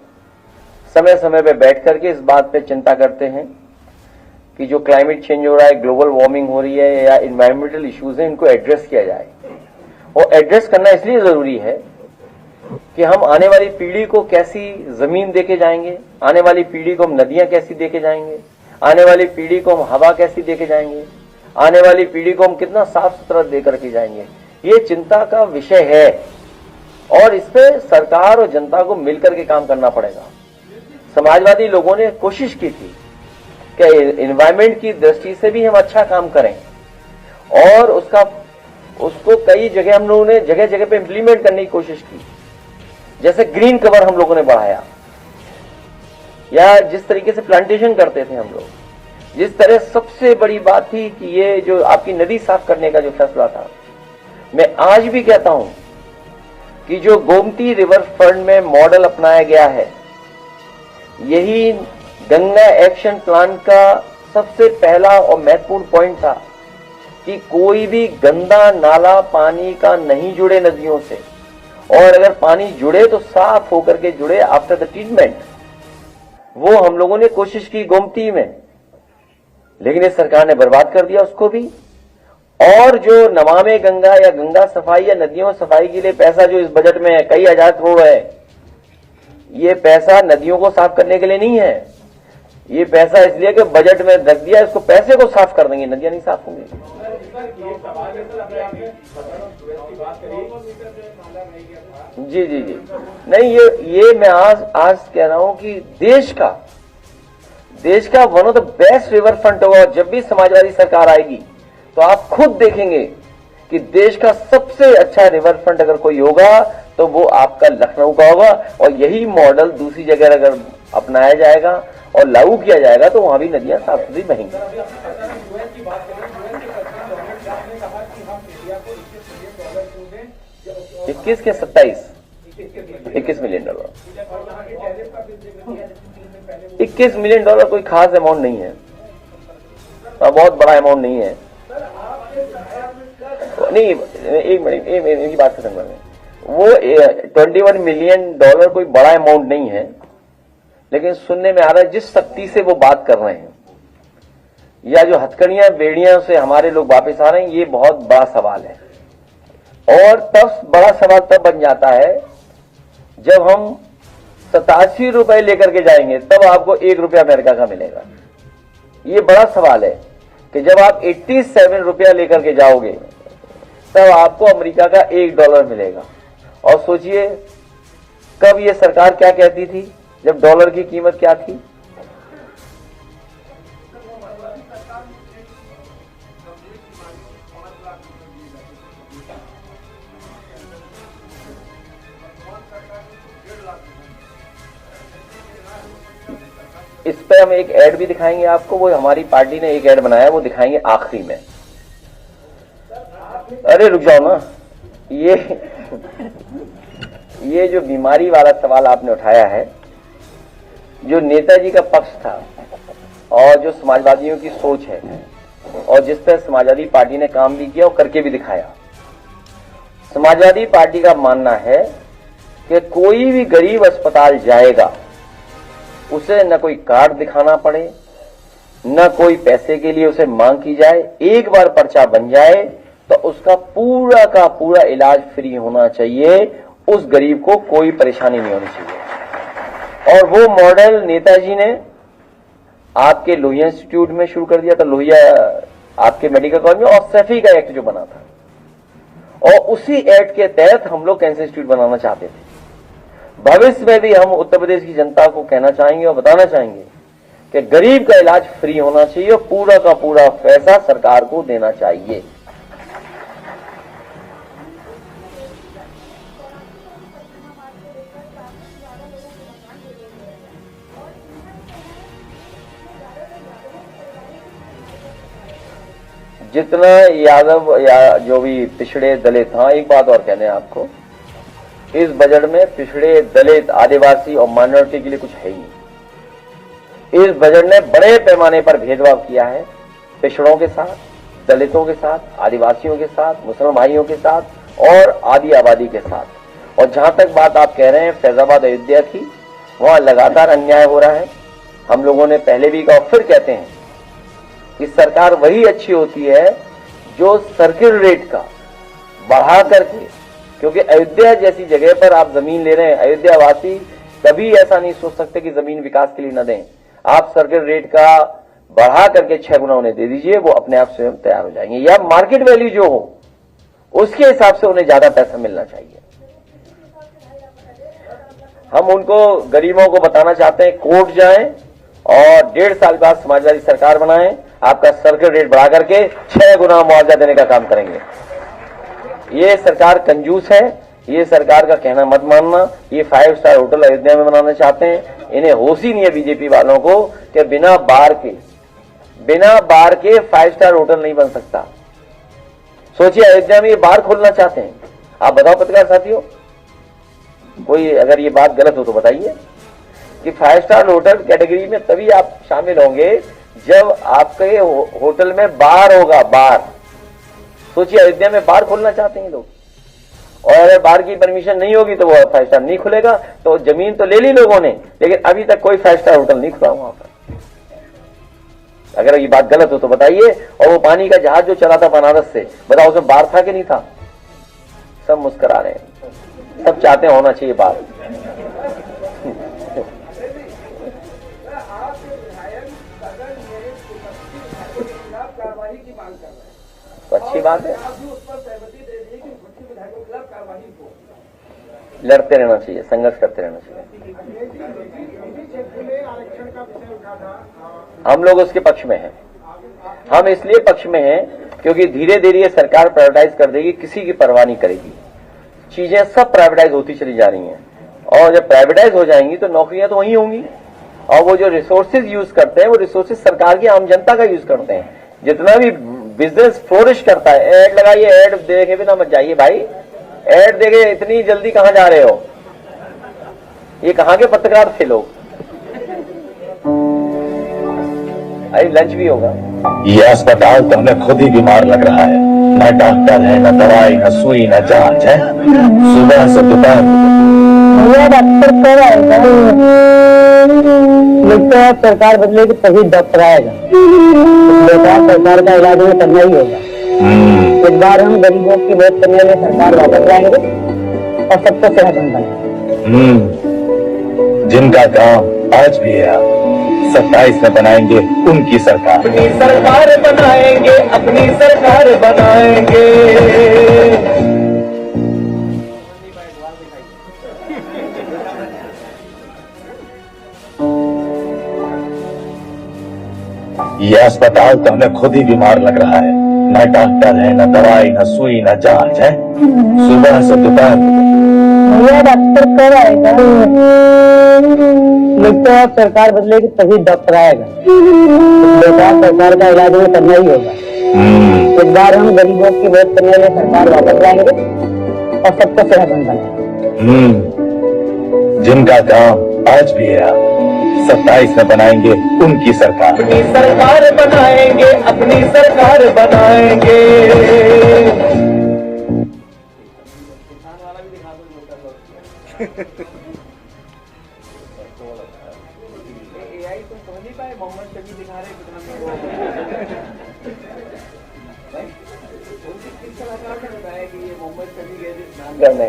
समय समय पे बैठ करके इस बात पे चिंता करते हैं कि जो क्लाइमेट चेंज हो रहा है, ग्लोबल वार्मिंग हो रही है या इन्वायरमेंटल इश्यूज हैं, इनको एड्रेस किया जाए। और एड्रेस करना इसलिए जरूरी है कि हम आने वाली पीढ़ी को कैसी जमीन देके जाएंगे, आने वाली पीढ़ी को हम नदियां कैसी देके जाएंगे, आने वाली पीढ़ी को हम हवा कैसी देके जाएंगे, आने वाली पीढ़ी को हम कितना साफ सुथरा देकर के जाएंगे। ये चिंता का विषय है और इस पे सरकार और जनता को मिलकर के काम करना पड़ेगा। समाजवादी लोगों ने कोशिश की थी कि एनवायरमेंट की दृष्टि से भी हम अच्छा काम करें और उसको कई जगह हम लोगों ने जगह जगह पे इंप्लीमेंट करने की कोशिश की। जैसे ग्रीन कवर हम लोगों ने बढ़ाया, या जिस तरीके से प्लांटेशन करते थे हम लोग, जिस तरह सबसे बड़ी बात थी कि ये जो आपकी नदी साफ करने का जो फैसला था, मैं आज भी कहता हूं कि जो गोमती रिवर फ्रंट में मॉडल अपनाया गया है, यही गंगा एक्शन प्लान का सबसे पहला और महत्वपूर्ण पॉइंट था कि कोई भी गंदा नाला पानी का नहीं जुड़े नदियों से, और अगर पानी जुड़े तो साफ होकर के जुड़े आफ्टर द ट्रीटमेंट। वो हम लोगों ने कोशिश की गोमती में, लेकिन इस सरकार ने बर्बाद कर दिया उसको भी। और जो नमामि गंगा या गंगा सफाई या नदियों सफाई के लिए पैसा जो इस बजट में है, कई हजार करोड़ है, ये पैसा नदियों को साफ करने के लिए नहीं है। ये पैसा इसलिए कि बजट में रख दिया, इसको पैसे को साफ कर देंगे, नदियां नहीं साफ होंगी। जी जी जी, नहीं, ये मैं आज कह रहा हूं कि देश का one of the best river front होगा। और जब भी समाजवादी सरकार आएगी तो आप खुद देखेंगे कि देश का सबसे अच्छा रिवर फ्रंट अगर कोई होगा तो वो आपका लखनऊ का होगा। और यही मॉडल दूसरी जगह अगर अपनाया जाएगा और लागू किया जाएगा तो वहां भी नदियां साफ सुथरी बहेंगी। 21 के 27 $21 मिलियन। $21 मिलियन कोई खास अमाउंट नहीं है, बहुत बड़ा अमाउंट नहीं है। नहीं, एक मिनट इनकी बात खत्म कर रहे। वो $21 मिलियन कोई बड़ा अमाउंट नहीं है, लेकिन सुनने में आ रहा है जिस शक्ति से वो बात कर रहे हैं या जो हथकड़ियां बेड़ियां से हमारे लोग वापस आ रहे हैं, ये बहुत बड़ा सवाल है। और तब बड़ा सवाल तब बन जाता है जब हम 87 रुपए लेकर के जाएंगे, तब आपको ₹1 अमेरिका का मिलेगा। ये बड़ा सवाल है कि जब आप 87 रुपया लेकर के जाओगे तब आपको अमेरिका का $1 मिलेगा। और सोचिए कब ये सरकार क्या कहती थी जब डॉलर की कीमत क्या थी? इस पे हम एक ऐड भी दिखाएंगे आपको, वो हमारी पार्टी ने एक ऐड बनाया, वो दिखाएंगे आखिरी में। अरे रुक जाओ ना, ये जो बीमारी वाला सवाल आपने उठाया है, जो नेताजी का पक्ष था और जो समाजवादियों की सोच है और जिस पर समाजवादी पार्टी ने काम भी किया और करके भी दिखाया। समाजवादी पार्टी का मानना है कि कोई भी गरीब अस्पताल जाएगा उसे न कोई कार्ड दिखाना पड़े, न कोई पैसे के लिए उसे मांग की जाए। एक बार पर्चा बन जाए तो उसका पूरा का पूरा इलाज फ्री होना चाहिए, उस गरीब को कोई परेशानी नहीं होनी चाहिए। और वो मॉडल नेताजी ने आपके लोहिया इंस्टीट्यूट में शुरू कर दिया था, लोहिया आपके मेडिकल कॉलेज में, और सैफी का एक्ट जो बना था, और उसी एक्ट के तहत हम लोग कैंसर इंस्टीट्यूट बनाना चाहते थे। भविष्य में भी हम उत्तर प्रदेश की जनता को कहना चाहेंगे और बताना चाहेंगे कि गरीब का इलाज फ्री होना चाहिए और पूरा का पूरा पैसा सरकार को देना चाहिए। जितना यादव या जो भी पिछड़े दलित, हाँ एक बात और कहने हैं आपको, इस बजट में पिछड़े दलित आदिवासी और माइनॉरिटी के लिए कुछ है ही नहीं। इस बजट ने बड़े पैमाने पर भेदभाव किया है पिछड़ों के साथ, दलितों के साथ, आदिवासियों के साथ, मुसलमान भाइयों के साथ और आदि आबादी के साथ। और जहां तक बात आप कह रहे हैं फैजाबाद अयोध्या की, वहां लगातार अन्याय हो रहा है। हम लोगों ने पहले भी कहा, फिर कहते हैं कि सरकार वही अच्छी होती है जो सर्किल रेट का बढ़ा करके, क्योंकि अयोध्या जैसी जगह पर आप जमीन ले रहे हैं, अयोध्या वासी कभी ऐसा नहीं सोच सकते कि जमीन विकास के लिए न दें। आप सर्किल रेट का बढ़ा करके 6 गुना उन्हें दे दीजिए, वो अपने आप स्वयं तैयार हो जाएंगे, या मार्केट वैल्यू जो हो उसके हिसाब से उन्हें ज्यादा पैसा मिलना चाहिए। हम उनको गरीबों को बताना चाहते हैं, कोर्ट जाएं और 1.5 साल बाद समाजवादी सरकार बनाएं, आपका सर्किल रेट बढ़ा करके 6 गुना मुआवजा देने का काम करेंगे। ये सरकार कंजूस है, ये सरकार का कहना मत मानना। ये 5 स्टार होटल अयोध्या में बनाना चाहते हैं, इन्हें होश ही नहीं है बीजेपी वालों को कि बिना बार के 5 स्टार होटल नहीं बन सकता। सोचिए अयोध्या में ये बार खोलना चाहते हैं। आप बताओ पत्रकार साथियों, कोई अगर ये बात गलत हो तो बताइए कि 5 स्टार होटल कैटेगरी में तभी आप शामिल होंगे जब आपके होटल में बार होगा, बार। सोचिए, अयोध्या में बार खोलना चाहते हैं लोग, और अगर बार की परमिशन नहीं होगी तो वो 5 स्टार नहीं खुलेगा। तो जमीन तो ले ली लोगों ने, लेकिन अभी तक कोई 5 स्टार होटल नहीं खुला वहां पर। अगर ये बात गलत हो तो बताइए। और वो पानी का जहाज जो चला था बनारस से, बताओ उसमें बार था कि नहीं था? सब मुस्कुरा रहे हैं, सब चाहते हैं होना चाहिए बार। तो अच्छी बात है, लड़ते रहना चाहिए, संघर्ष करते रहना चाहिए। हम लोग उसके पक्ष में हैं। हम इसलिए पक्ष में हैं क्योंकि धीरे धीरे ये सरकार प्राइवेटाइज कर देगी, किसी की परवाह नहीं करेगी। चीजें सब प्राइवेटाइज होती चली जा रही हैं, और जब प्राइवेटाइज हो जाएंगी तो नौकरियां तो वहीं होंगी, और वो जो रिसोर्सेज यूज करते हैं वो रिसोर्सेज सरकार की, आम जनता का यूज करते हैं। जितना भी बिजनेस फ्लोरिश करता है, ऐड लगाइए, ऐड देखे बिना मत जाइए भाई। ऐड देखे इतनी जल्दी कहां जा रहे हो? ये कहां के पत्रकार थे लोग? अरे लंच भी होगा। ये अस्पताल तो हमें खुद ही बीमार लग रहा है। न डॉक्टर है, न दवाई, न सुई, न जांच है। सुबह से दोपहर डॉक्टर कब आएगा? लगता है सरकार बदलेगी तभी डॉक्टर आएगा। बेकार सरकार का इलाज में करना ही होगा। इस बार हम गरीबों की मदद करने में सरकार वापस लाएंगे और सबको सेहतमंद बनाएंगे। जिनका काम आज भी है, 27 में बनाएंगे उनकी सरकार। अपनी सरकार बनाएंगे, अपनी सरकार बनाएंगे। ये अस्पताल तो हमें खुद ही बीमार लग रहा है। न डॉक्टर है, न दवाई, न सुई, न जांच है। सुबह से दोपहर डॉक्टर कब आएगा? लगता है सरकार बदलेगी तभी डॉक्टर आएगा। बेकार सरकार का इलाज में करना ही होगा। इस बार हम गरीबों की मदद करने में सरकार वापस लाएंगे और सबको सेहतमंद बनाएंगे। जिनका काम आज भी है, 27 में बनाएंगे उनकी सरकार। अपनी सरकार बनाएंगे, अपनी सरकार बनाएंगे। AI तो समझ नहीं पाए, मोहम्मद शफी दिखा रहे कितना किस कलाकार ने बताया कि ये मोहम्मद शफी के करने,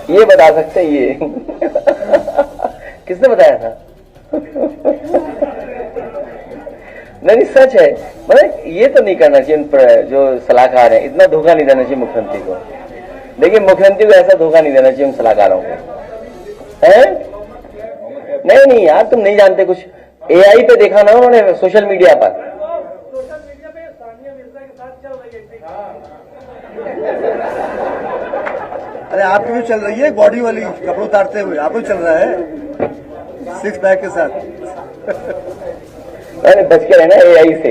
ये बता सकते हैं ये किसने बताया था? नहीं सच है, मतलब ये तो नहीं करना चाहिए। उन पर जो सलाहकार है, इतना धोखा नहीं देना चाहिए मुख्यमंत्री को। देखिए मुख्यमंत्री को ऐसा धोखा नहीं देना चाहिए उन सलाहकारों को, है? नहीं यार, तुम नहीं जानते कुछ। AI पे देखा ना उन्होंने, सोशल मीडिया पर। अरे आपकी भी चल रही है बॉडी वाली, कपड़े उतारते हुए आप भी चल रहा है 6 पैक के साथ। अरे बच के रहना AI से।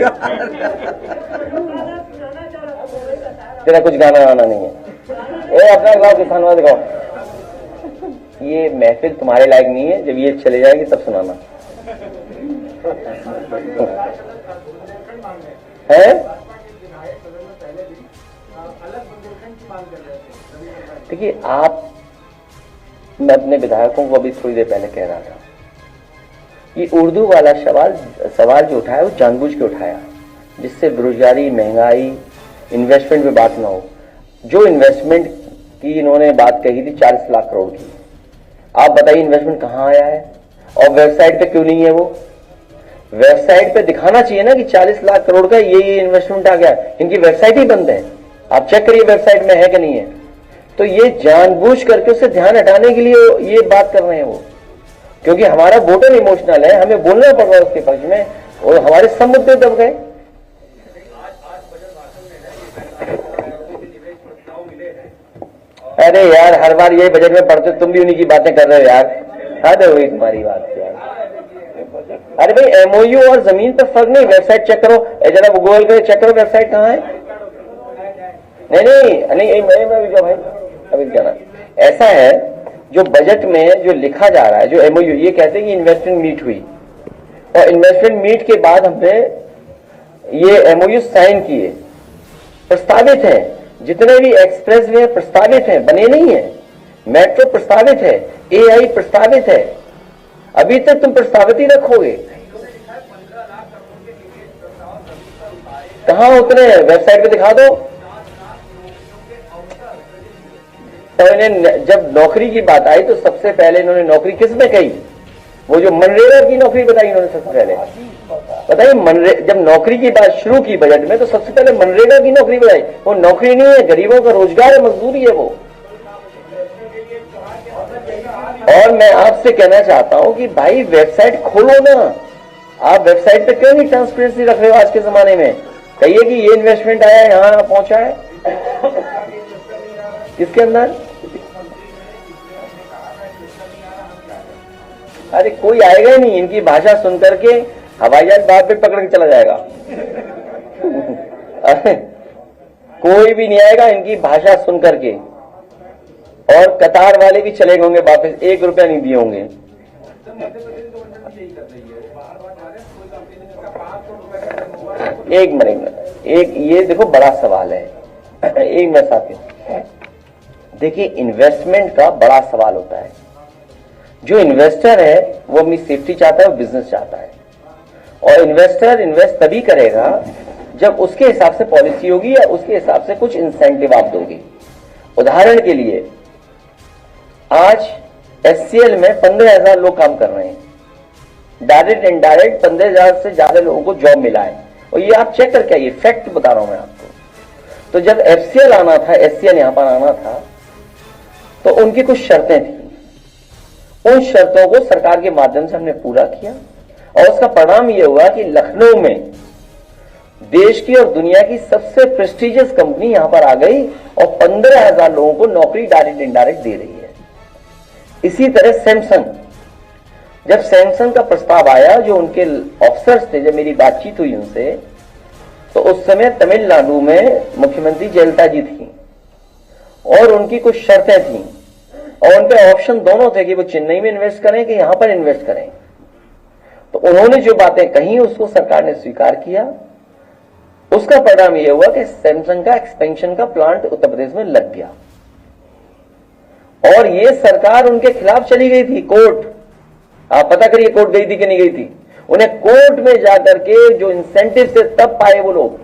तेरा कुछ गाना वाना नहीं है। ए अपना गाओ, किसान वाला गाओ। ये महफिल तुम्हारे लायक नहीं है, जब ये चले जाएगी तब सुनाना है। देखिए मैं अपने विधायकों को अभी थोड़ी देर पहले कह रहा था, ये उर्दू वाला सवाल जो उठाया वो जानबूझ के उठाया, जिससे बेरोजगारी, महंगाई, इन्वेस्टमेंट पे बात ना हो। जो इन्वेस्टमेंट की इन्होंने बात कही थी 40 लाख करोड़ की, आप बताइए इन्वेस्टमेंट कहाँ आया है? और वेबसाइट पे क्यों नहीं है? वो वेबसाइट पे दिखाना चाहिए ना कि 40 लाख करोड़ का ये इन्वेस्टमेंट आ गया। इनकी वेबसाइट ही बंद है, आप चेक करिए वेबसाइट में है कि नहीं है। तो ये जानबूझ करके उससे ध्यान हटाने के लिए ये बात कर रहे हैं वो, क्योंकि हमारा वोटर इमोशनल है, हमें बोलना पड़ रहा है उसके पक्ष में, और हमारे सब मुद्दे दब गए। अरे यार, हर बार यही बजट में पढ़ते, तुम भी उन्हीं की बातें कर रहे हो यार। हद हो गई तुम्हारी बात यार। अरे भाई MOU और जमीन पर फर्क नहीं, वेबसाइट चेक करो जरा, गूगल पे चेक करो वेबसाइट कहाँ है। नहीं भाई अभी क्या ना, ऐसा है जो बजट में जो लिखा जा रहा है, जो MOU, ये कहते हैं कि इन्वेस्टमेंट मीट हुई, और इन्वेस्टमेंट मीट के बाद हमने ये MOU साइन किए, प्रस्तावित है, जितने भी एक्सप्रेस वे प्रस्तावित हैं, बने नहीं है। मेट्रो प्रस्तावित है, एआई प्रस्तावित है, अभी तक तुम प्रस्तावित ही रखोगे। कहां उतरे हैं? वेबसाइट पे दिखा दो। तो इन्हें जब नौकरी की बात आई तो सबसे पहले इन्होंने नौकरी किस में कही? वो जो मनरेगा की नौकरी बताई इन्होंने सबसे पहले। बताइए, जब नौकरी की बात शुरू की बजट में तो सबसे पहले मनरेगा की नौकरी बताई। वो नौकरी नहीं है, गरीबों का रोजगार है, मजदूरी है वो। और मैं आपसे कहना चाहता हूं कि भाई वेबसाइट खोलो ना। आप वेबसाइट पे क्यों नहीं ट्रांसपेरेंसी रख रहे हो आज के जमाने में? कहिए कि ये इन्वेस्टमेंट आया है, यहां पहुंचा है, किसके अंदर? अरे कोई आएगा ही नहीं। इनकी भाषा सुनकर के हवाई जहाज बाहर पे पकड़ के चला जाएगा। अरे कोई भी नहीं आएगा इनकी भाषा सुन करके। और कतार वाले भी चले गए होंगे वापस, 1 रुपया नहीं दिए होंगे। एक मिनट, एक ये देखो बड़ा सवाल है। एक मिनट साथी, देखिए इन्वेस्टमेंट का बड़ा सवाल होता है। जो इन्वेस्टर है वो अपनी सेफ्टी चाहता है, वो बिजनेस चाहता है। और इन्वेस्टर इन्वेस्ट तभी करेगा जब उसके हिसाब से पॉलिसी होगी या उसके हिसाब से कुछ इंसेंटिव आप दोगे। उदाहरण के लिए आज एचसीएल में 15,000 लोग काम कर रहे हैं। डायरेक्ट इनडायरेक्ट 15,000 से ज्यादा लोगों को जॉब मिला है। और ये आप चेक करके आइए, फैक्ट बता रहा हूं मैं आपको। तो जब एफसीएल आना था, एचसीएल यहां पर आना था, तो उनकी कुछ शर्तें थी। उन शर्तों को सरकार के माध्यम से हमने पूरा किया और उसका परिणाम यह हुआ कि लखनऊ में देश की और दुनिया की सबसे प्रेस्टिजियस कंपनी यहां पर आ गई और 15,000 लोगों को नौकरी डायरेक्ट इनडायरेक्ट दे रही है। इसी तरह सैमसंग, जब सैमसंग का प्रस्ताव आया, जो उनके ऑफिसर्स थे, जब मेरी बातचीत हुई उनसे, तो उस समय तमिलनाडु में मुख्यमंत्री जयललिता जी थी और उनकी कुछ शर्तें थी और उनके ऑप्शन दोनों थे कि वो चेन्नई में इन्वेस्ट करें कि यहां पर इन्वेस्ट करें। तो उन्होंने जो बातें कही उसको सरकार ने स्वीकार किया। उसका परिणाम यह हुआ कि सैमसंग का एक्सपेंशन का प्लांट उत्तर प्रदेश में लग गया और ये सरकार उनके खिलाफ चली गई थी कोर्ट। आप पता करिए कोर्ट गई थी कि नहीं गई थी। उन्हें कोर्ट में जाकर के जो इंसेंटिव से तब पाए वो लोग।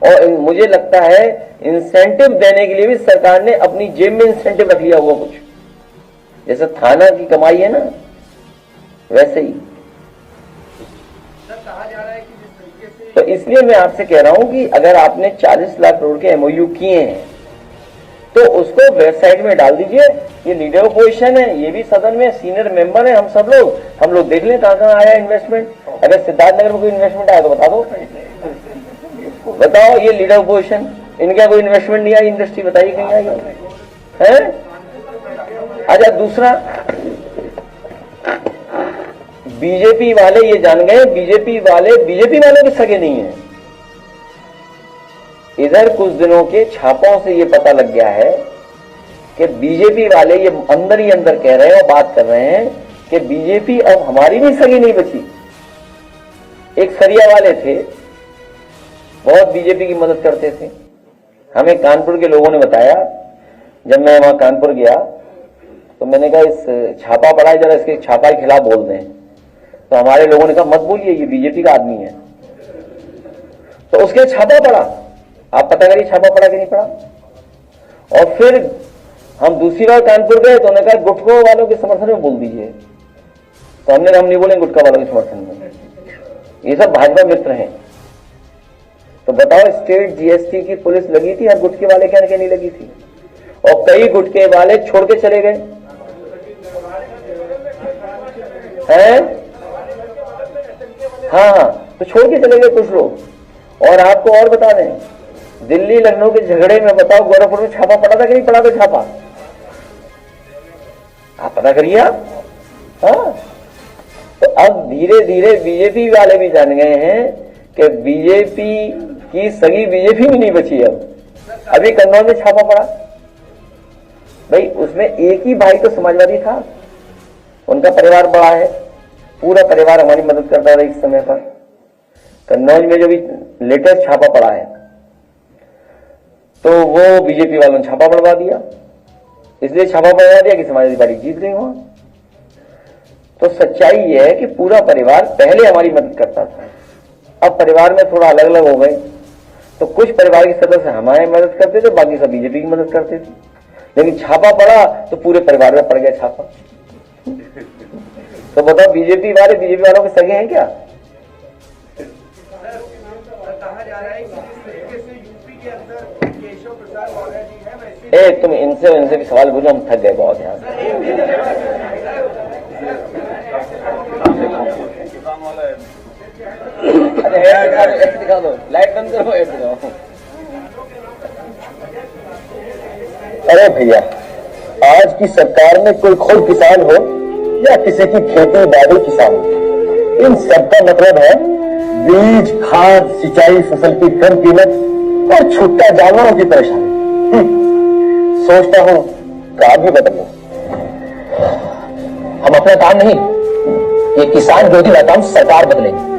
और मुझे लगता है इंसेंटिव देने के लिए भी सरकार ने अपनी जेब में इंसेंटिव रख लिया होगा कुछ, जैसे थाना की कमाई है ना, वैसे ही। तो इसलिए मैं आपसे कह रहा हूं कि अगर आपने 40 लाख करोड़ के एमओयू किए हैं तो उसको वेबसाइट में डाल दीजिए। ये लीडर ऑपोजिशन है, ये भी सदन में सीनियर मेंबर है, हम लोग देख लें कहां कहां आया इन्वेस्टमेंट। अगर सिद्धार्थनगर में कोई इन्वेस्टमेंट आया तो बता दो, बताओ। ये लीडर ऑपोजिशन, इनका कोई इन्वेस्टमेंट नहीं आई, इंडस्ट्री बताइए कहीं आई है? अच्छा, दूसरा, बीजेपी वाले ये जान गए, बीजेपी वाले भी सगे नहीं है। इधर कुछ दिनों के छापों से ये पता लग गया है कि बीजेपी वाले ये अंदर ही अंदर कह रहे हैं और बात कर रहे हैं कि बीजेपी अब हमारी भी सगी नहीं बची। एक सरिया वाले थे, बहुत बीजेपी की मदद करते थे। हमें कानपुर के लोगों ने बताया, जब मैं वहां कानपुर गया तो मैंने कहा इस छापा पड़ा है, जरा इसके छापा के खिलाफ बोल दें। तो हमारे लोगों ने कहा मत बोलिए, ये बीजेपी का आदमी है। तो उसके छापा पड़ा। आप पता करिए छापा पड़ा कि नहीं पड़ा। और फिर हम दूसरी बार कानपुर गए तो उन्होंने कहा गुटखा वालों के समर्थन में बोल दीजिए। तो हमने कहा हम नहीं बोलेंगे गुटखा वालों के समर्थन में, ये सब भाजपा मित्र हैं। तो बताओ, स्टेट जीएसटी की पुलिस लगी थी, हर गुटके वाले के नहीं लगी थी। और कई गुटके वाले छोड़ के चले गए हैं। हाँ, तो छोड़ के चले गए कुछ लोग। और आपको और बता दें, दिल्ली लखनऊ के झगड़े में बताओ गोरखपुर में छापा पड़ा था कि नहीं पड़ा था? छापा आप पता करिए आप। हाँ, तो अब धीरे धीरे बीजेपी वाले भी जान गए हैं कि बीजेपी की सगी बीजेपी भी नहीं बची। अब अभी कन्नौज में छापा पड़ा, भाई उसमें एक ही भाई तो समाजवादी था, उनका परिवार बड़ा है, पूरा परिवार हमारी मदद करता रहा इस समय पर। कन्नौज में जो भी लेटेस्ट छापा पड़ा है, तो वो बीजेपी वालों ने छापा पड़वा दिया, इसलिए छापा पड़वा दिया कि समाजवादी पार्टी जीत गई वहां। तो सच्चाई ये है कि पूरा परिवार पहले हमारी मदद करता था, अब परिवार में थोड़ा अलग अलग हो गए, तो कुछ परिवार के सदस्य हमारे मदद करते थे, बाकी सब बीजेपी की मदद करते थे। लेकिन छापा पड़ा तो पूरे परिवार में पड़ गया छापा। तो बताओ बीजेपी वालों के सगे हैं क्या? कहा जा रहा है कि जिस तरीके से यूपी के अंदर केशव प्रसाद मौर्य जी है वैसे तुम इनसे भी सवाल पूछो, हम थक गए बहुत यहाँ। अरे दिखा दो, लाइट बंद करो, दिखाओ। अरे भैया, आज की सरकार में कोई खुद किसान हो या किसी की खेती बाड़ी किसान हो, इन सबका मतलब है बीज, खाद, सिंचाई, फसल की कम कीमत और छुट्टा जानवरों की परेशानी। सोचता हूँ काम ही बदल लो। हम अपना काम नहीं, ये किसान विरोधी नेताओं से सरकार बदलेंगे।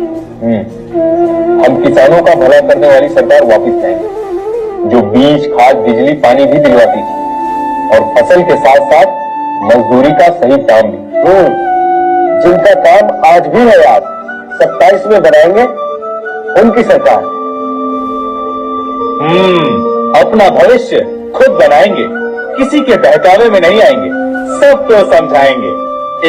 हम किसानों का भला करने वाली सरकार वापिस लाएंगे, जो बीज, खाद, बिजली, पानी भी दिलवाती थी और फसल के साथ साथ मजदूरी का सही दाम भी। जिनका काम आज भी है यार, 27 में बनाएंगे उनकी सरकार। अपना भविष्य खुद बनाएंगे, किसी के बहकावे में नहीं आएंगे, सबको समझाएंगे,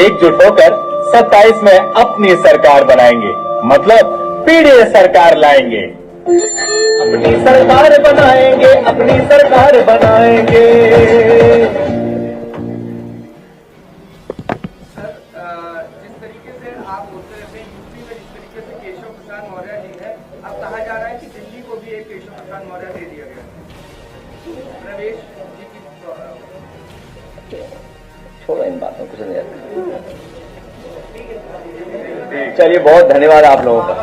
एकजुट होकर 27 में अपनी सरकार बनाएंगे, मतलब पीढ़ी सरकार लाएंगे। अपनी सरकार बनाएंगे, अपनी सरकार बनाएंगे। जिस तरीके से आप बोलते रहते हैं यूपी में जिस तरीके से केशव प्रसाद मौर्य जी है, अब कहा जा रहा है कि दिल्ली को भी एक केशव प्रसाद मौर्य दे दिया गया। प्रवेश जी की छोड़ो इन बातों को, चलिए बहुत धन्यवाद आप लोगों का।